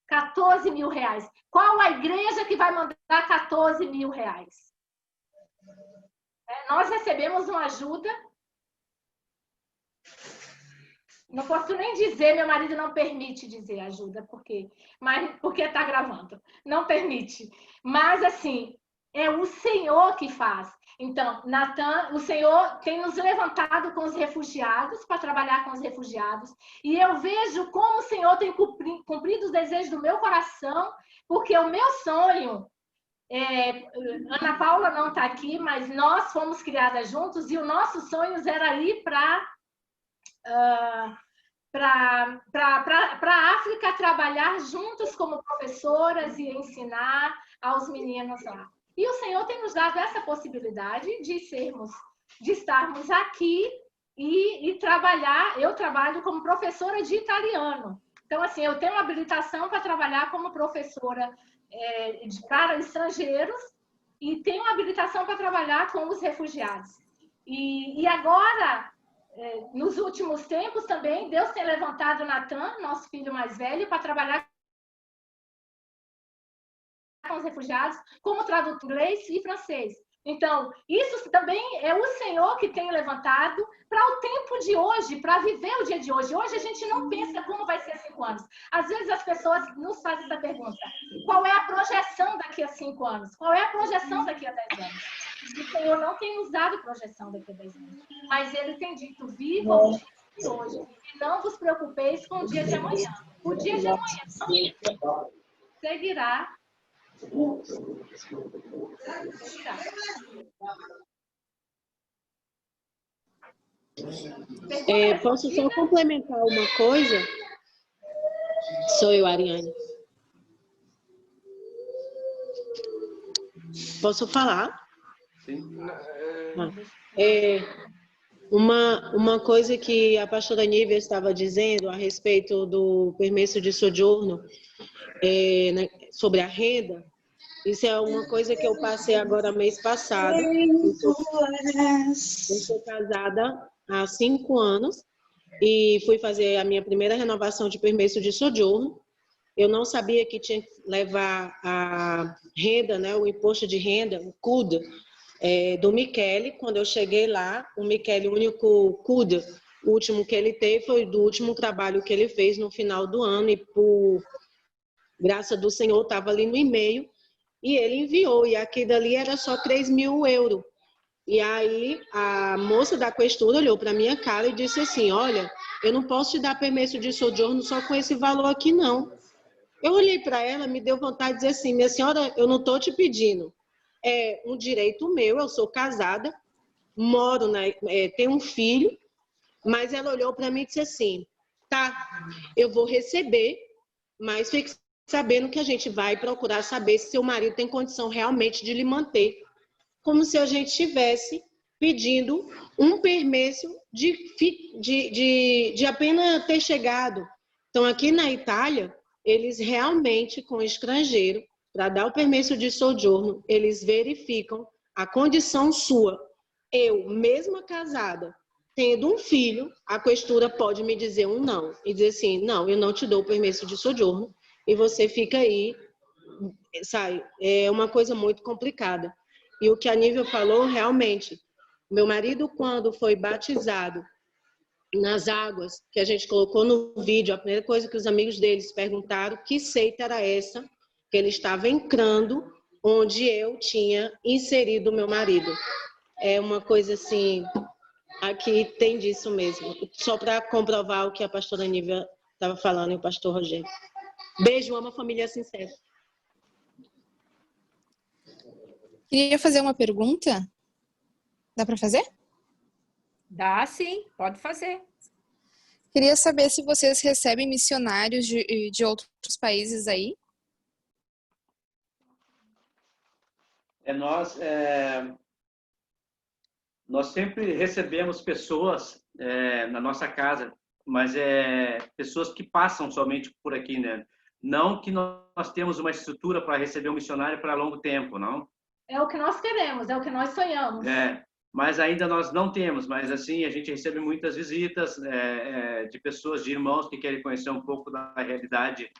14 mil reais. Qual a igreja que vai mandar 14 mil reais? Nós recebemos uma ajuda... Não posso nem dizer, meu marido não permite dizer ajuda, porque está gravando. Não permite. Mas, assim, é o Senhor que faz. Então, Natan, o Senhor tem nos levantado com os refugiados, para trabalhar com os refugiados. E eu vejo como o Senhor tem cumprido os desejos do meu coração, porque o meu sonho... Ana Paula não está aqui, mas nós fomos criadas juntos, e o nosso sonho era ir para a África trabalhar juntos como professoras e ensinar aos meninos lá. E o Senhor tem nos dado essa possibilidade de estarmos aqui e trabalhar. Eu trabalho como professora de italiano. Então, assim, eu tenho habilitação para trabalhar como professora para estrangeiros e tenho habilitação para trabalhar com os refugiados. E agora... nos últimos tempos também, Deus tem levantado o Natan, nosso filho mais velho, para trabalhar com os refugiados, como tradutor inglês e francês. Então, isso também é o Senhor que tem levantado para o tempo de hoje, para viver o dia de hoje. Hoje a gente não pensa como vai ser 5 anos. Às vezes as pessoas nos fazem essa pergunta: qual é a projeção daqui a 5 anos? Qual é a projeção daqui a 10 anos? O Senhor não tem nos dado projeção daqui a 10 anos. Mas Ele tem dito: vivam o dia de hoje e não vos preocupeis com o dia de amanhã. O dia de amanhã seguirá. Posso só complementar uma coisa? Sou eu, Ariane. Posso falar? Sim. Uma coisa que a pastora Nívia estava dizendo a respeito do permesso de sojourno, sobre a renda, isso é uma coisa que eu passei agora mês passado. Eu sou casada há 5 anos e fui fazer a minha primeira renovação de permesso de sojourno. Eu não sabia que tinha que levar a renda, né, o imposto de renda, o CUDA, do Michele. Quando eu cheguei lá, o Michele, o único CUDA, o último que ele teve foi do último trabalho que ele fez no final do ano, e por graça do Senhor estava ali no e-mail. e ele enviou, e aqui dali era só 3.000 euros. E aí a moça da questura olhou para minha cara e disse assim, olha, eu não posso te dar permesso de sojourno só com esse valor aqui, não. Eu olhei para ela, me deu vontade de dizer assim, minha senhora, eu não estou te pedindo. É um direito meu, eu sou casada, moro, tenho um filho, mas ela olhou para mim e disse assim, tá, eu vou receber, mas fique sabendo que a gente vai procurar saber se seu marido tem condição realmente de lhe manter. Como se a gente estivesse pedindo um permesso de apenas ter chegado. Então, aqui na Itália, eles realmente, com estrangeiro, para dar o permesso de sojourno, eles verificam a condição sua. Eu, mesma casada, tendo um filho, a questura pode me dizer um não. E dizer assim, não, eu não te dou o permesso de sojourno, e você fica aí, sabe? É uma coisa muito complicada. E o que a Nívia falou, realmente, meu marido, quando foi batizado nas águas, que a gente colocou no vídeo, a primeira coisa que os amigos deles perguntaram, que seita era essa que ele estava entrando, onde eu tinha inserido o meu marido. É uma coisa assim, aqui tem disso mesmo. Só para comprovar o que a pastora Nívia estava falando e o pastor Rogério. Beijo, amo a família sincera. Queria fazer uma pergunta. Dá para fazer? Dá, sim. Pode fazer. Queria saber se vocês recebem missionários de outros países aí. Nós sempre recebemos pessoas na nossa casa, mas pessoas que passam somente por aqui, né? Não que nós temos uma estrutura para receber um missionário para longo tempo, não. É o que nós queremos, é o que nós sonhamos. Mas ainda nós não temos, mas assim, a gente recebe muitas visitas de pessoas, de irmãos que querem conhecer um pouco da realidade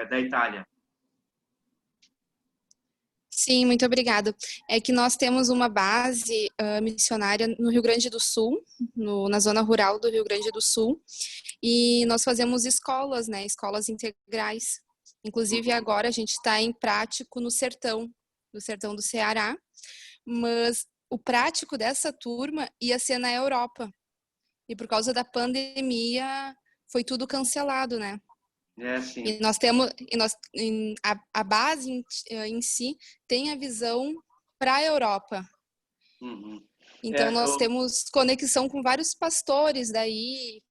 da Itália. Sim, muito obrigada. É que nós temos uma base missionária no Rio Grande do Sul, na zona rural do Rio Grande do Sul, e nós fazemos escolas, né? Escolas integrais. Inclusive, agora a gente está em prático no sertão do Ceará, mas o prático dessa turma ia ser na Europa. E por causa da pandemia, foi tudo cancelado, né? Sim. E nós temos, a base em si tem a visão para a Europa. Uhum. Então nós temos conexão com vários pastores daí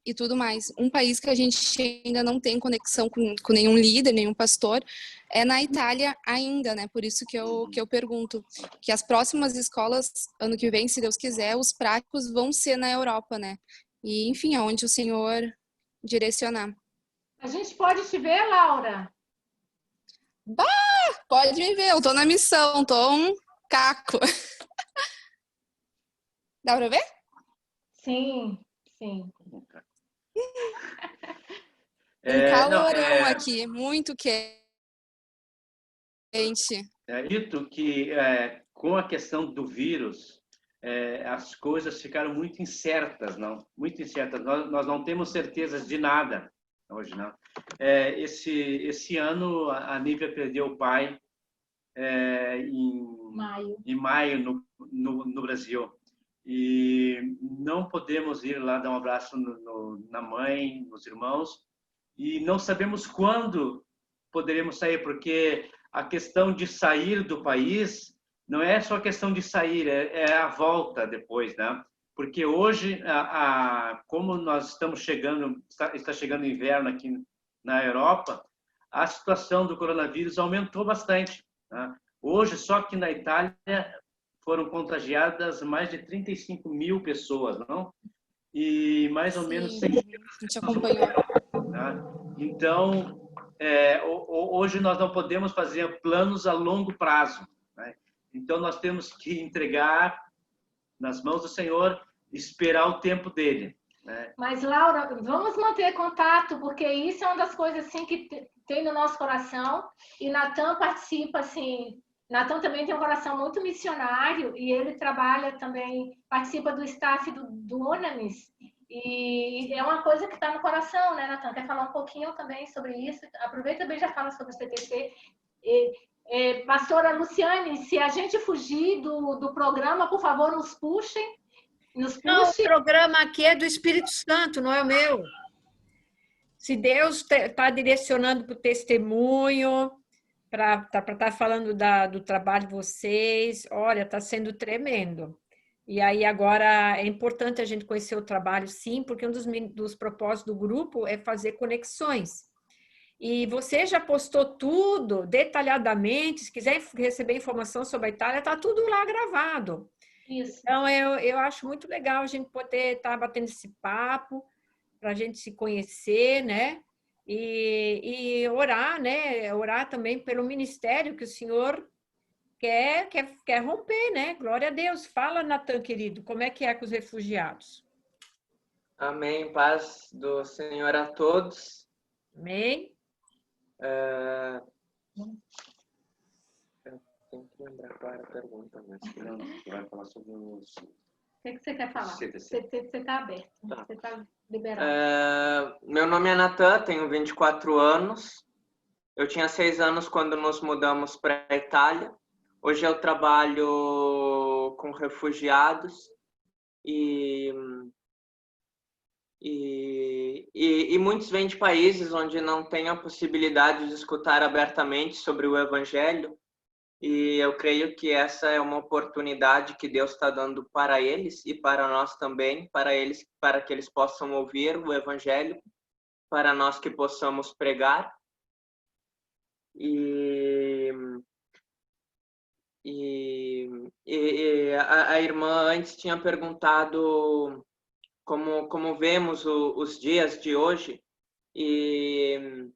e tudo mais. Um país que a gente ainda não tem conexão com nenhum líder, nenhum pastor, é na Itália ainda, né? Por isso que eu pergunto, que as próximas escolas, ano que vem, se Deus quiser, os práticos vão ser na Europa, né? E, enfim, aonde o Senhor direcionar. A gente pode te ver, Laura? Pode me ver, eu tô na missão, tô um caco. Dá pra ver? Sim, sim. Calorão aqui, muito quente. Dito que com a questão do vírus, as coisas ficaram muito incertas, não? Muito incertas. Nós não temos certezas de nada hoje, não. Esse ano a Nívia perdeu o pai em maio no Brasil. E não podemos ir lá dar um abraço na mãe, nos irmãos, e não sabemos quando poderemos sair, porque a questão de sair do país não é só questão de sair, é a volta depois, né? Porque hoje, como nós estamos chegando, está chegando o inverno aqui na Europa, a situação do coronavírus aumentou bastante, né? Hoje, só que na Itália, foram contagiadas mais de 35 mil pessoas, não? E mais ou menos 6 mil. A gente acompanhou. Tá? Então, hoje nós não podemos fazer planos a longo prazo, né? Então, nós temos que entregar nas mãos do Senhor, esperar o tempo dele, né? Mas, Laura, vamos manter contato, porque isso é uma das coisas assim, que tem no nosso coração. E Natan participa, assim... Natan também tem um coração muito missionário e ele trabalha também, participa do staff do Unamis. E é uma coisa que está no coração, né, Natan? Quer falar um pouquinho também sobre isso? Aproveita também e já fala sobre o CTC. Pastora Luciane, se a gente fugir do programa, por favor, nos puxem. Não, o programa aqui é do Espírito Santo, não é o meu. Se Deus está direcionando para o testemunho, para estar falando do trabalho de vocês, olha, está sendo tremendo. E aí agora é importante a gente conhecer o trabalho, sim, porque um dos propósitos do grupo é fazer conexões. E você já postou tudo detalhadamente, se quiser receber informação sobre a Itália, está tudo lá gravado. Isso. Então, eu acho muito legal a gente poder estar batendo esse papo, para a gente se conhecer, né? E orar, né? Orar também pelo ministério que o Senhor quer romper, né? Glória a Deus. Fala, Natan, querido, como é que é com os refugiados? Amém. Paz do Senhor a todos. Amém. Eu tenho que lembrar qual era a pergunta, mas vai falar sobre os... O que você quer falar? Você está aberto, Tá. você está liberado. Meu nome é Natan, tenho 24 anos. Eu tinha 6 anos quando nos mudamos para a Itália. Hoje eu trabalho com refugiados e muitos vêm de países onde não tem a possibilidade de escutar abertamente sobre o Evangelho. E eu creio que essa é uma oportunidade que Deus está dando para eles e para nós também, para que eles possam ouvir o Evangelho, para nós que possamos pregar. A irmã antes tinha perguntado como vemos os dias de hoje, e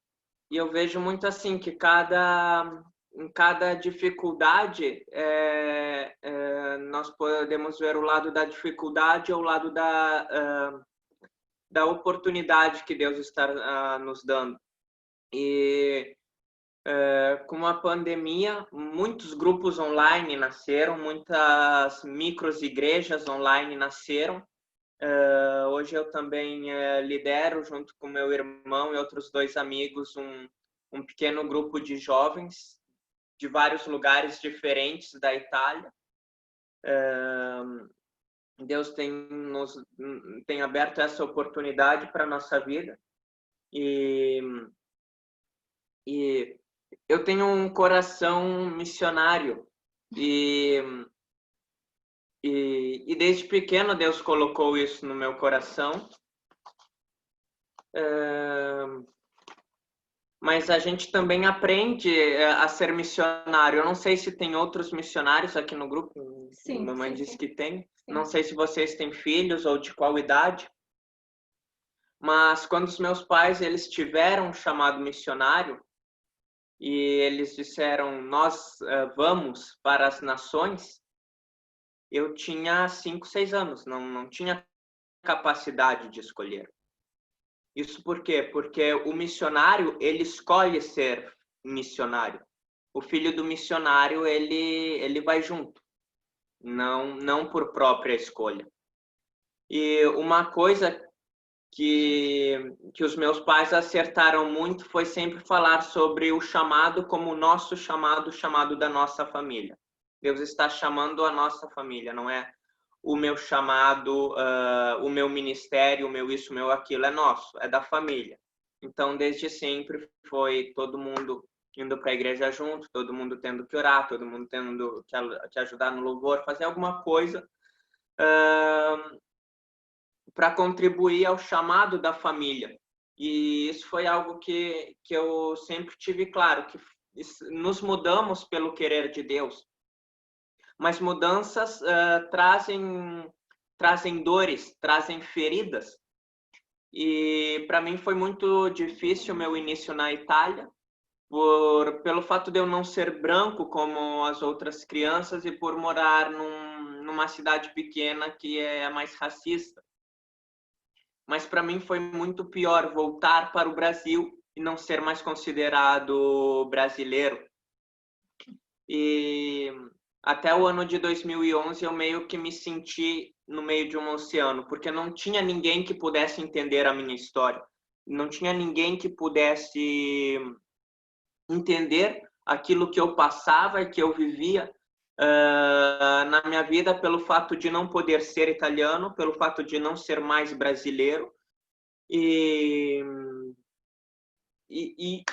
eu vejo muito assim que em cada dificuldade nós podemos ver o lado da dificuldade ou o lado da oportunidade que Deus está nos dando. E com a pandemia, muitos grupos online nasceram, muitas micro-igrejas online nasceram. Hoje eu também lidero, junto com meu irmão e outros 2 amigos, um pequeno grupo de jovens de vários lugares diferentes da Itália. Deus tem aberto essa oportunidade para a nossa vida. E eu tenho um coração missionário. E desde pequeno Deus colocou isso no meu coração. Mas a gente também aprende a ser missionário. Eu não sei se tem outros missionários aqui no grupo. Sim, a mamãe sim, disse sim. que tem. Sim. Não sei se vocês têm filhos ou de qual idade. Mas quando os meus pais eles tiveram um chamado missionário e eles disseram, nós vamos para as nações, eu tinha 5, 6 anos. Não tinha capacidade de escolher. Isso por quê? Porque o missionário, ele escolhe ser missionário. O filho do missionário, ele vai junto, não por própria escolha. E uma coisa que os meus pais acertaram muito foi sempre falar sobre o chamado como o nosso chamado, o chamado da nossa família. Deus está chamando a nossa família, não é o meu chamado, o meu ministério, o meu isso, o meu aquilo, é nosso, é da família. Então, desde sempre, foi todo mundo indo para a igreja junto, todo mundo tendo que orar, todo mundo tendo que ajudar no louvor, fazer alguma coisa para contribuir ao chamado da família. E isso foi algo que eu sempre tive claro, que nos mudamos pelo querer de Deus. Mas mudanças trazem dores, trazem feridas. E para mim foi muito difícil o meu início na Itália, pelo fato de eu não ser branco como as outras crianças e por morar numa cidade pequena que é mais racista. Mas para mim foi muito pior voltar para o Brasil e não ser mais considerado brasileiro. E até o ano de 2011 eu meio que me senti no meio de um oceano, porque não tinha ninguém que pudesse entender a minha história. Não tinha ninguém que pudesse entender aquilo que eu passava e que eu vivia na minha vida pelo fato de não poder ser italiano, pelo fato de não ser mais brasileiro. E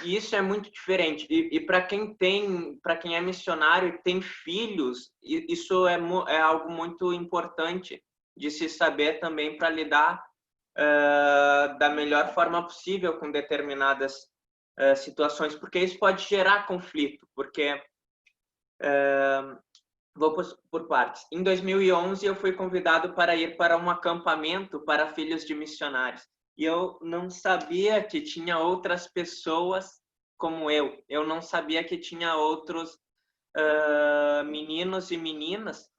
isso é muito diferente. E para quem é missionário e tem filhos, isso é algo muito importante de se saber também para lidar da melhor forma possível com determinadas situações, porque isso pode gerar conflito, porque vou por partes. Em 2011, eu fui convidado para ir para um acampamento para filhos de missionários. E eu não sabia que tinha outras pessoas como eu. Eu não sabia que tinha outros meninos e meninas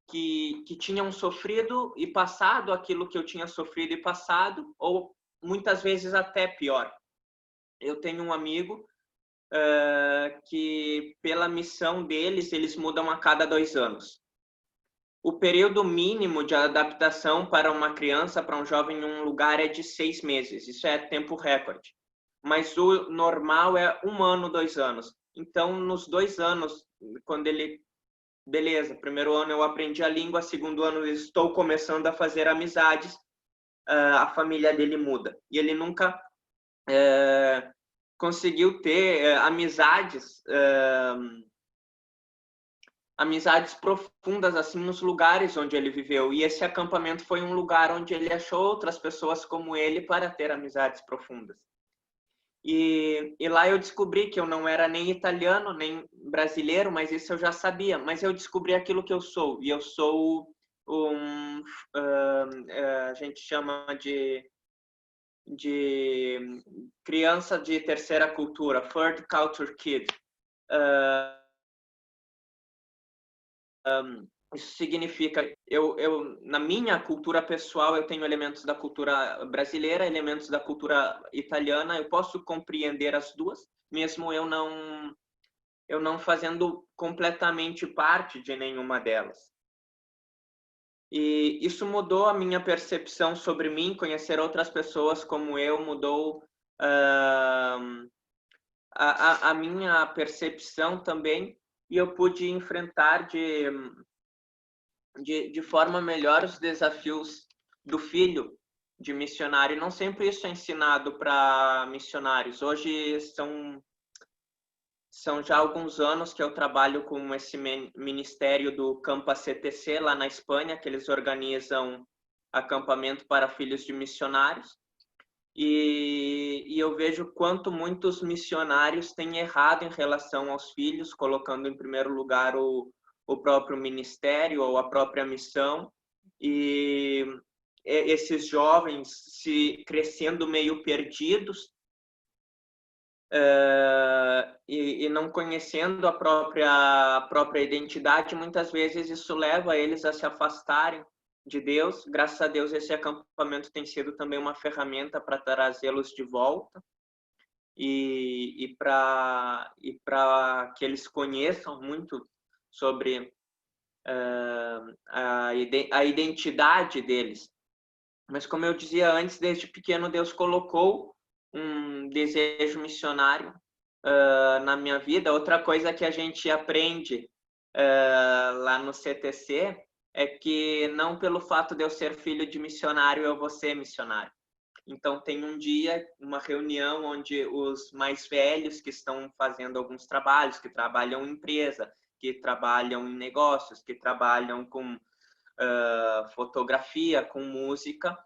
que tinham sofrido e passado aquilo que eu tinha sofrido e passado, ou muitas vezes até pior. Eu tenho um amigo que, pela missão deles, eles mudam a cada 2 anos. O período mínimo de adaptação para uma criança, para um jovem em um lugar, é de 6 meses. Isso é tempo recorde. Mas o normal é 1 ano, 2 anos. Então, nos 2 anos, quando ele... Beleza, primeiro ano eu aprendi a língua, segundo ano eu estou começando a fazer amizades, a família dele muda. E ele nunca conseguiu ter amizades profundas assim nos lugares onde ele viveu. E esse acampamento foi um lugar onde ele achou outras pessoas como ele para ter amizades profundas. E lá eu descobri que eu não era nem italiano, nem brasileiro, mas isso eu já sabia. Mas eu descobri aquilo que eu sou. E eu sou a gente chama de criança de terceira cultura, third culture kid. Isso significa, na minha cultura pessoal, eu tenho elementos da cultura brasileira, elementos da cultura italiana, eu posso compreender as duas, mesmo eu não fazendo completamente parte de nenhuma delas. E isso mudou a minha percepção sobre mim, conhecer outras pessoas como eu, mudou a minha percepção também, e eu pude enfrentar de forma melhor os desafios do filho de missionário. Não sempre isso é ensinado para missionários. Hoje são já alguns anos que eu trabalho com esse ministério do Campa CTC lá na Espanha, que eles organizam acampamento para filhos de missionários. E eu vejo quanto muitos missionários têm errado em relação aos filhos, colocando em primeiro lugar o próprio ministério ou a própria missão, e esses jovens se crescendo meio perdidos e não conhecendo a própria identidade, muitas vezes isso leva eles a se afastarem de Deus. Graças a Deus, esse acampamento tem sido também uma ferramenta para trazê-los de volta e para que eles conheçam muito sobre a identidade deles. Mas, como eu dizia antes, desde pequeno Deus colocou um desejo missionário na minha vida. Outra coisa que a gente aprende lá no CTC é que não pelo fato de eu ser filho de missionário eu vou ser missionário. Então, tem um dia, uma reunião onde os mais velhos que estão fazendo alguns trabalhos, que trabalham em empresa, que trabalham em negócios, que trabalham com fotografia, com música,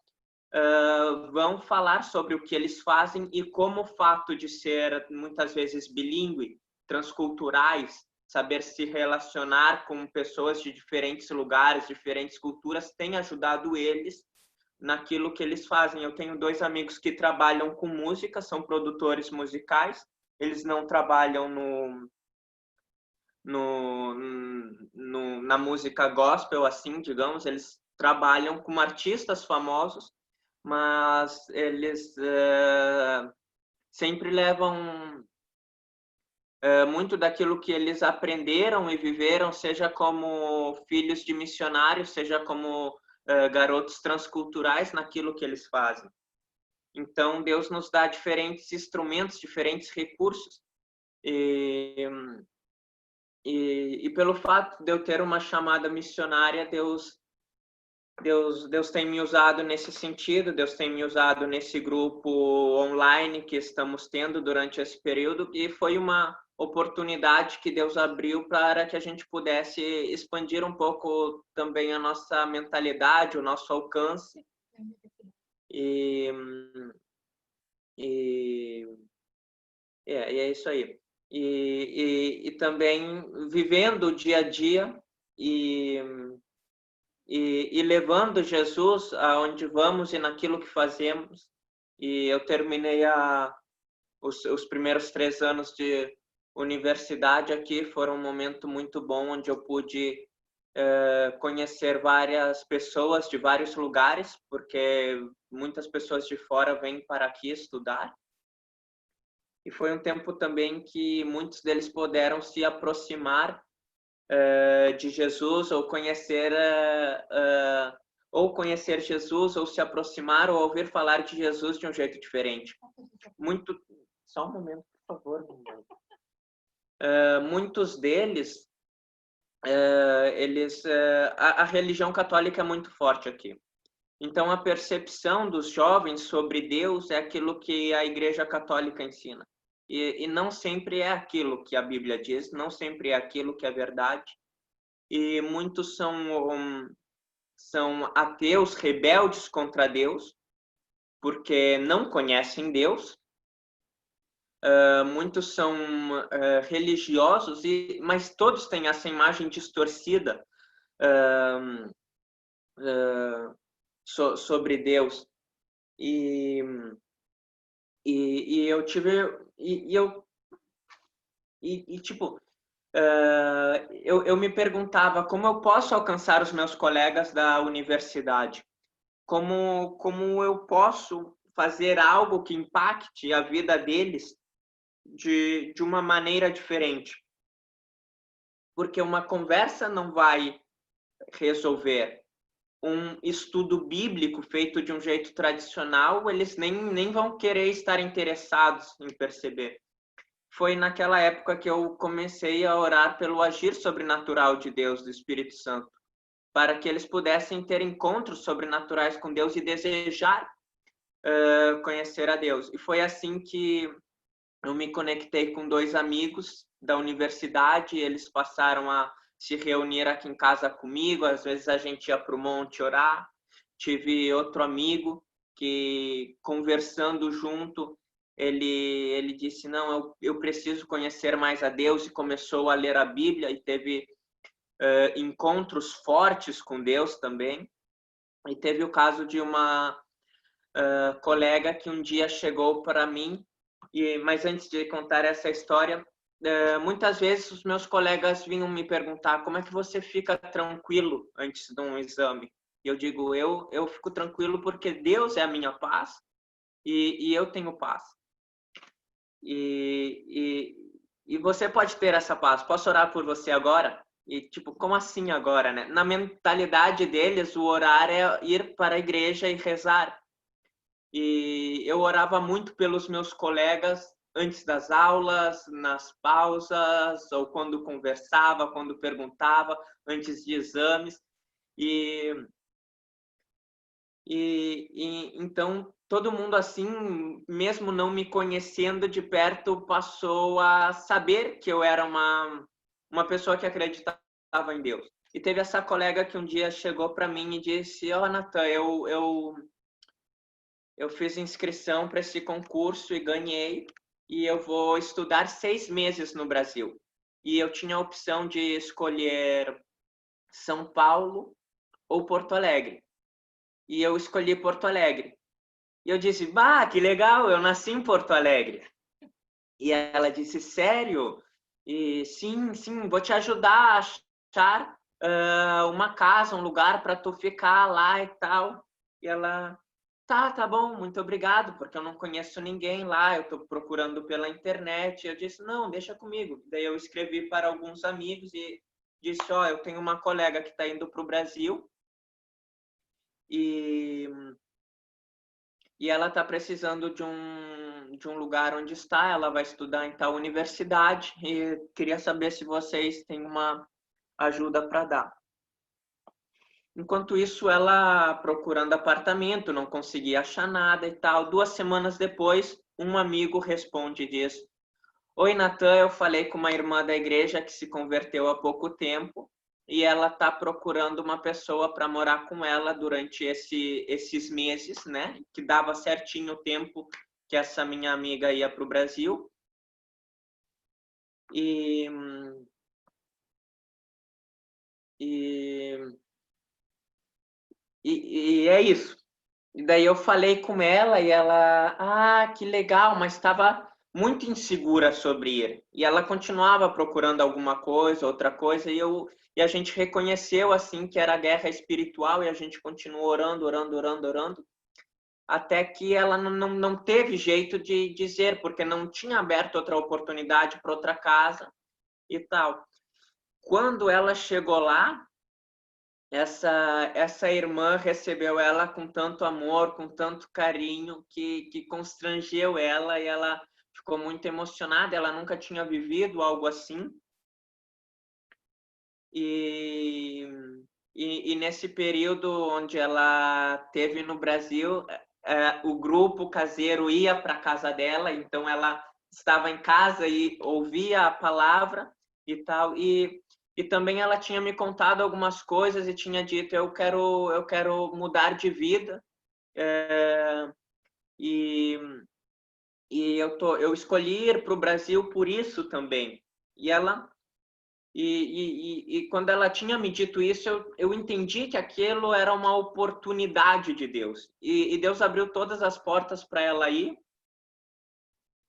vão falar sobre o que eles fazem e como o fato de ser muitas vezes bilíngue, transculturais, saber se relacionar com pessoas de diferentes lugares, diferentes culturas, tem ajudado eles naquilo que eles fazem. Eu tenho 2 amigos que trabalham com música, são produtores musicais, eles não trabalham na música gospel, assim, digamos, eles trabalham como artistas famosos, mas eles sempre levam muito daquilo que eles aprenderam e viveram, seja como filhos de missionários, seja como garotos transculturais, naquilo que eles fazem. Então, Deus nos dá diferentes instrumentos, diferentes recursos E pelo fato de eu ter uma chamada missionária, Deus tem me usado nesse sentido, Deus tem me usado nesse grupo online que estamos tendo durante esse período, e foi uma oportunidade que Deus abriu para que a gente pudesse expandir um pouco também a nossa mentalidade, o nosso alcance. E é isso aí. E também vivendo o dia a dia e levando Jesus aonde vamos e naquilo que fazemos. E eu terminei os primeiros 3 anos de universidade aqui, foram um momento muito bom, onde eu pude conhecer várias pessoas de vários lugares, porque muitas pessoas de fora vêm para aqui estudar. E foi um tempo também que muitos deles puderam se aproximar de Jesus, ou conhecer Jesus, ou se aproximar, ou ouvir falar de Jesus de um jeito diferente. Só um momento, por favor. Muitos deles, a religião católica é muito forte aqui. Então, a percepção dos jovens sobre Deus é aquilo que a Igreja Católica ensina. E não sempre é aquilo que a Bíblia diz, não sempre é aquilo que é verdade. E muitos são ateus, rebeldes contra Deus, porque não conhecem Deus. Muitos são religiosos, mas todos têm essa imagem distorcida sobre Deus. Eu tive eu me perguntava como eu posso alcançar os meus colegas da universidade, como eu posso fazer algo que impacte a vida deles de uma maneira diferente, porque uma conversa não vai resolver. Um estudo bíblico feito de um jeito tradicional, eles nem vão querer estar interessados em perceber. Foi naquela época que eu comecei a orar pelo agir sobrenatural de Deus, do Espírito Santo, para que eles pudessem ter encontros sobrenaturais com Deus e desejar conhecer a Deus. E foi assim que eu me conectei com 2 amigos da universidade, eles passaram a se reunir aqui em casa comigo, às vezes a gente ia para o monte orar. Tive outro amigo que, conversando junto, ele disse, não, eu preciso conhecer mais a Deus, e começou a ler a Bíblia e teve encontros fortes com Deus também. E teve o caso de uma colega que um dia chegou para mim, mas antes de contar essa história, muitas vezes os meus colegas vinham me perguntar como é que você fica tranquilo antes de um exame. E eu digo, eu fico tranquilo porque Deus é a minha paz e eu tenho paz. E você pode ter essa paz. Posso orar por você agora? E como assim agora, né? Na mentalidade deles, o orar é ir para a igreja e rezar. E eu orava muito pelos meus colegas antes das aulas, nas pausas, ou quando conversava, quando perguntava, antes de exames. Então, todo mundo assim, mesmo não me conhecendo de perto, passou a saber que eu era uma pessoa que acreditava em Deus. E teve essa colega que um dia chegou para mim e disse, Nathan, eu fiz inscrição para esse concurso e ganhei, e eu vou estudar 6 meses no Brasil. E eu tinha a opção de escolher São Paulo ou Porto Alegre. E eu escolhi Porto Alegre. E eu disse, que legal, eu nasci em Porto Alegre. E ela disse, sério? E sim, vou te ajudar a achar uma casa, um lugar para tu ficar lá e tal. E ela, tá bom, muito obrigado, porque eu não conheço ninguém lá, eu estou procurando pela internet. Eu disse, não, deixa comigo. Daí eu escrevi para alguns amigos e disse, eu tenho uma colega que está indo para o Brasil e ela está precisando de um lugar onde está, ela vai estudar em tal universidade e queria saber se vocês têm uma ajuda para dar. Enquanto isso, ela procurando apartamento, não conseguia achar nada e tal. 2 semanas depois, um amigo responde e diz: Oi, Natan, eu falei com uma irmã da igreja que se converteu há pouco tempo e ela está procurando uma pessoa para morar com ela durante esses meses, né? Que dava certinho o tempo que essa minha amiga ia para o Brasil. E é isso. E daí eu falei com ela e ela, que legal, mas estava muito insegura sobre ir. E ela continuava procurando alguma coisa, outra coisa, e a gente reconheceu assim que era guerra espiritual e a gente continuou orando, até que ela não teve jeito de dizer, porque não tinha aberto outra oportunidade para outra casa e tal. Quando ela chegou lá, essa irmã recebeu ela com tanto amor, com tanto carinho, que constrangeu ela e ela ficou muito emocionada. Ela nunca tinha vivido algo assim. E nesse período onde ela teve no Brasil, o grupo caseiro ia para a casa dela, então ela estava em casa e ouvia a palavra e tal. E também ela tinha me contado algumas coisas e tinha dito, eu quero mudar de vida. E eu escolhi ir para o Brasil por isso também. E quando ela tinha me dito isso, eu entendi que aquilo era uma oportunidade de Deus. E Deus abriu todas as portas para ela ir.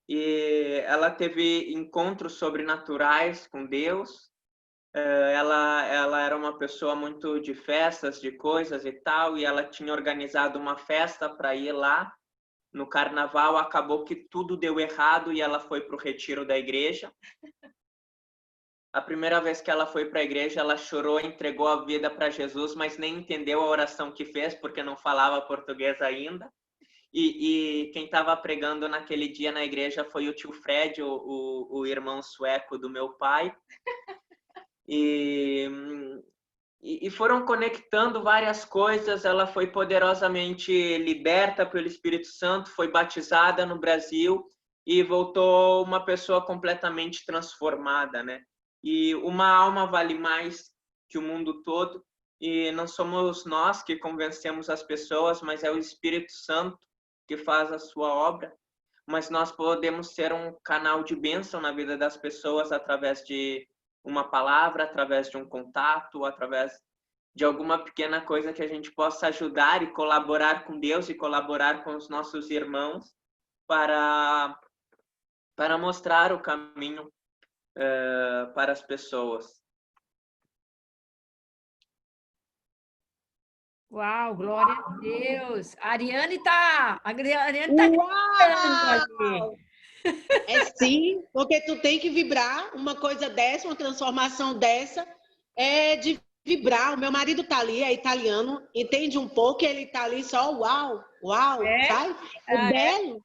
E ela teve encontros sobrenaturais com Deus. Ela era uma pessoa muito de festas, de coisas e tal, e ela tinha organizado uma festa para ir lá no carnaval. Acabou que tudo deu errado e ela foi para o retiro da igreja. A primeira vez que ela foi para a igreja, ela chorou, entregou a vida para Jesus, mas nem entendeu a oração que fez, porque não falava português ainda. E quem estava pregando naquele dia na igreja foi o tio Fred, o irmão sueco do meu pai. E foram conectando várias coisas. Ela foi poderosamente liberta pelo Espírito Santo, foi batizada no Brasil e voltou uma pessoa completamente transformada, né? E uma alma vale mais que o mundo todo. E não somos nós que convencemos as pessoas, mas é o Espírito Santo que faz a sua obra. Mas nós podemos ser um canal de bênção na vida das pessoas através de uma palavra, através de um contato, através de alguma pequena coisa que a gente possa ajudar e colaborar com Deus e colaborar com os nossos irmãos para mostrar o caminho para as pessoas. Uau, glória a Deus! A Ariane tá ali. É sim, porque tu tem que vibrar uma coisa dessa, uma transformação dessa, é de vibrar. O meu marido tá ali, é italiano, entende um pouco, ele tá ali só uau, sabe? É belo.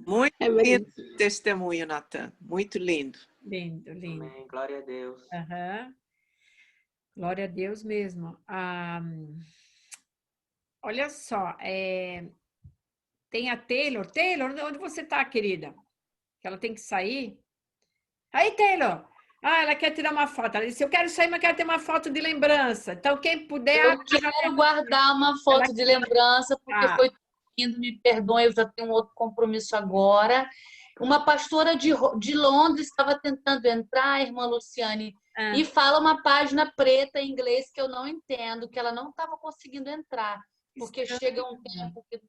Muito lindo testemunho, Natan. Muito lindo. Lindo. Amém. Glória a Deus. Glória a Deus mesmo. Olha só, tem a Taylor. Taylor, onde você está, querida? Que ela tem que sair. Aí, Taylor. Ela quer tirar uma foto. Ela disse, eu quero sair, mas quero ter uma foto de lembrança. Então, quem puder... Eu quero guardar uma foto de lembrança, porque foi lindo, me perdoem, eu já tenho um outro compromisso agora. Uma pastora de Londres estava tentando entrar, a irmã Luciane, e fala uma página preta em inglês que eu não entendo, que ela não estava conseguindo entrar, porque chega um tempo que...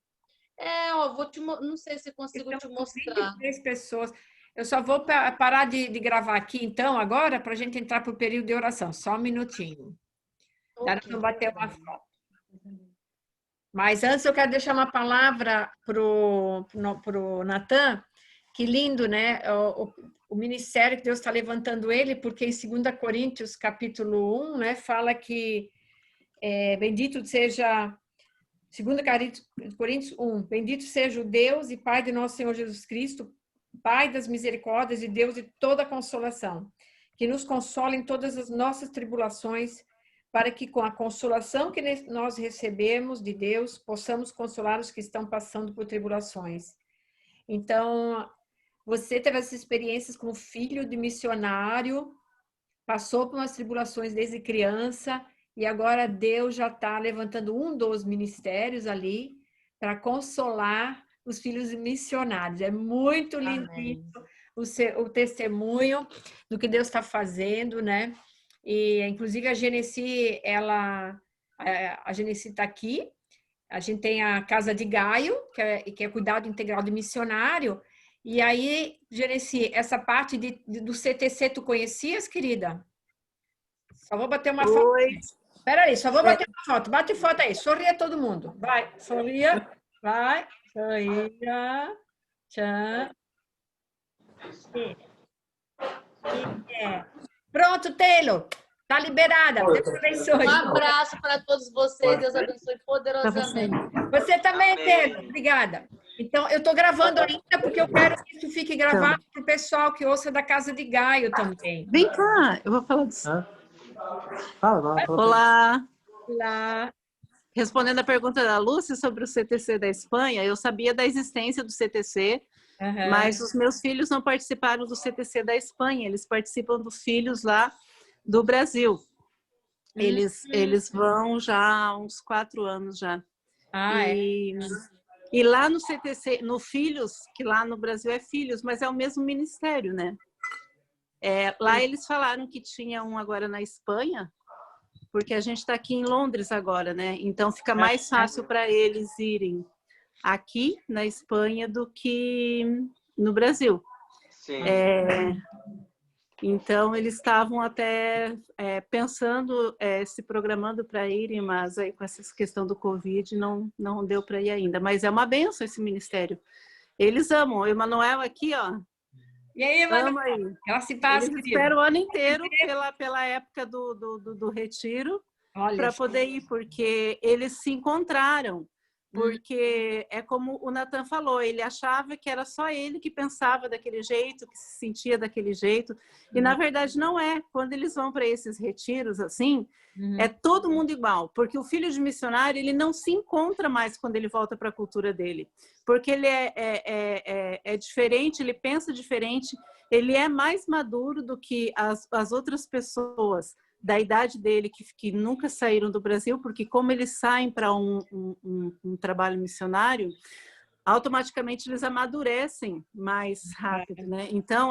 não sei se consigo te mostrar. 23 pessoas. Eu só vou parar de gravar aqui, então, agora, para a gente entrar para o período de oração. Só um minutinho. Dá para bater uma foto. Mas antes eu quero deixar uma palavra pro Natan. Que lindo, né? O ministério que Deus está levantando ele, porque em 2 Coríntios, capítulo 1, né, fala que bendito seja 2 Coríntios 1. Bendito seja o Deus e Pai de nosso Senhor Jesus Cristo, Pai das misericórdias e Deus de toda consolação, que nos consola em todas as nossas tribulações, para que com a consolação que nós recebemos de Deus, possamos consolar os que estão passando por tribulações. Então, você teve essas experiências como filho de missionário, passou por umas tribulações desde criança, e agora Deus já está levantando um dos ministérios ali para consolar os filhos missionários. É muito lindo o testemunho do que Deus está fazendo, né? E, inclusive, a Genesi está aqui. A gente tem a Casa de Gaio, que é cuidado integral de missionário. E aí, Genesi, essa parte do CTC, tu conhecias, querida? Só vou bater uma foto. Espera aí, só vou bater uma foto. Bate foto aí. Sorria todo mundo. Vai, sorria. Vai, sorria. Tchau. Pronto, Taylor. Tá liberada. Deus abençoe. Um abraço para todos vocês. Deus abençoe poderosamente. Você também, Taylor. Obrigada. Então, eu estou gravando ainda porque eu quero que isso fique gravado para o pessoal que ouça da Casa de Gaio também. Vem cá, eu vou falar disso. Fala. Olá. Olá. Respondendo a pergunta da Lúcia sobre o CTC da Espanha, eu sabia da existência do CTC, mas os meus filhos não participaram do CTC da Espanha, eles participam dos filhos lá do Brasil. Eles vão já há uns 4 anos já. E lá no CTC, no Filhos, que lá no Brasil é Filhos, mas é o mesmo ministério, né? Lá eles falaram que tinha um agora na Espanha, porque a gente está aqui em Londres agora, né? Então fica mais fácil para eles irem aqui na Espanha do que no Brasil. Sim. Então eles estavam até pensando, se programando para irem, mas aí com essa questão do Covid não deu para ir ainda. Mas é uma bênção esse ministério. Eles amam. O Emanuel aqui, ó. E aí, Emanuel? Ela se passa, eles esperam o ano inteiro pela época do retiro para poder ir, porque eles se encontraram. Porque é como o Nathan falou, ele achava que era só ele que pensava daquele jeito, que se sentia daquele jeito. E, na verdade, não é. Quando eles vão para esses retiros, assim, é todo mundo igual. Porque o filho de missionário, ele não se encontra mais quando ele volta para a cultura dele. Porque ele é diferente, ele pensa diferente, ele é mais maduro do que as outras pessoas da idade dele, que nunca saíram do Brasil, porque como eles saem para um trabalho missionário, automaticamente eles amadurecem mais rápido, né? Então,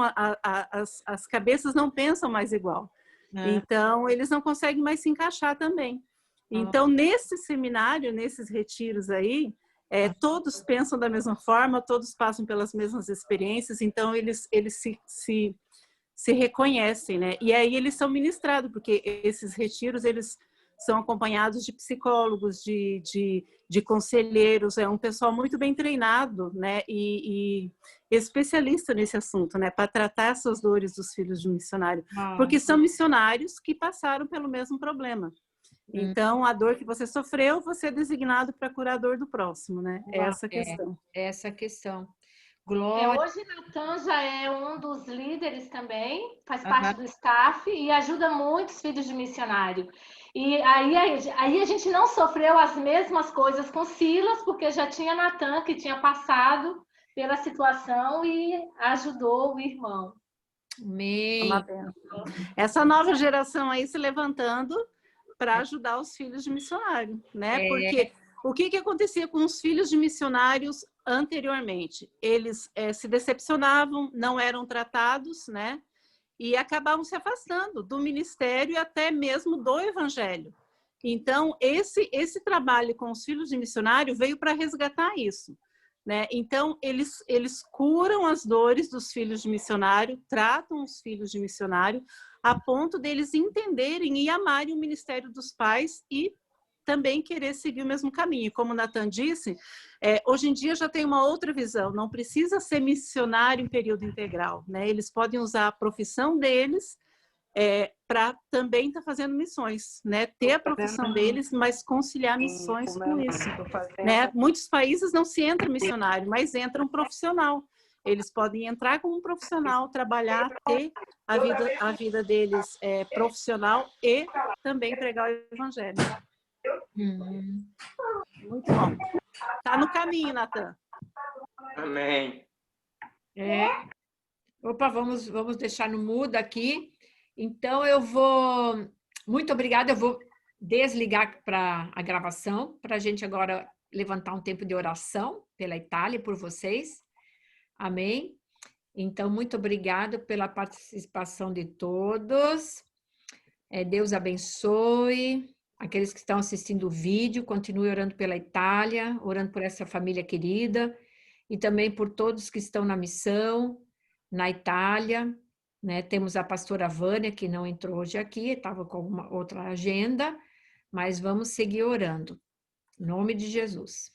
as cabeças não pensam mais igual. Então, eles não conseguem mais se encaixar também. Então, nesse seminário, nesses retiros aí, todos pensam da mesma forma, todos passam pelas mesmas experiências, então eles se reconhecem, né? E aí eles são ministrados, porque esses retiros, eles são acompanhados de psicólogos, de conselheiros, é um pessoal muito bem treinado, né? E especialista nesse assunto, né? Para tratar essas dores dos filhos de missionário. Porque são missionários que passaram pelo mesmo problema. Então, a dor que você sofreu, você é designado para curar a dor do próximo, né? É essa a questão. É essa a questão. Glória. Hoje, Nathan já é um dos líderes também, faz parte do staff e ajuda muitos filhos de missionário. E aí a gente não sofreu as mesmas coisas com Silas, porque já tinha Nathan que tinha passado pela situação e ajudou o irmão. Essa nova geração aí se levantando para ajudar os filhos de missionário, né? Porque o que acontecia com os filhos de missionários anteriormente? Eles se decepcionavam, não eram tratados, né? E acabavam se afastando do ministério e até mesmo do evangelho. Então, esse trabalho com os filhos de missionário veio para resgatar isso, né? Então, eles curam as dores dos filhos de missionário, tratam os filhos de missionário, a ponto deles entenderem e amarem o ministério dos pais e também querer seguir o mesmo caminho. Como o Nathan disse, hoje em dia já tem uma outra visão, não precisa ser missionário em período integral, né? Eles podem usar a profissão deles para também estar fazendo missões, né? Ter a profissão deles, mas conciliar missões com isso, né? Muitos países não se entra missionário, mas entra um profissional. Eles podem entrar como um profissional, trabalhar, ter a vida deles profissional e também pregar o evangelho. Muito bom. Tá no caminho, Natan. Amém. Opa, vamos deixar no mudo aqui. Então, eu vou... Muito obrigada, eu vou desligar para a gravação, para a gente agora levantar um tempo de oração pela Itália e por vocês. Amém? Então, muito obrigada pela participação de todos. Deus abençoe. Aqueles que estão assistindo o vídeo, continue orando pela Itália, orando por essa família querida, e também por todos que estão na missão, na Itália, né? Temos a pastora Vânia, que não entrou hoje aqui, estava com alguma outra agenda, mas vamos seguir orando. Em nome de Jesus.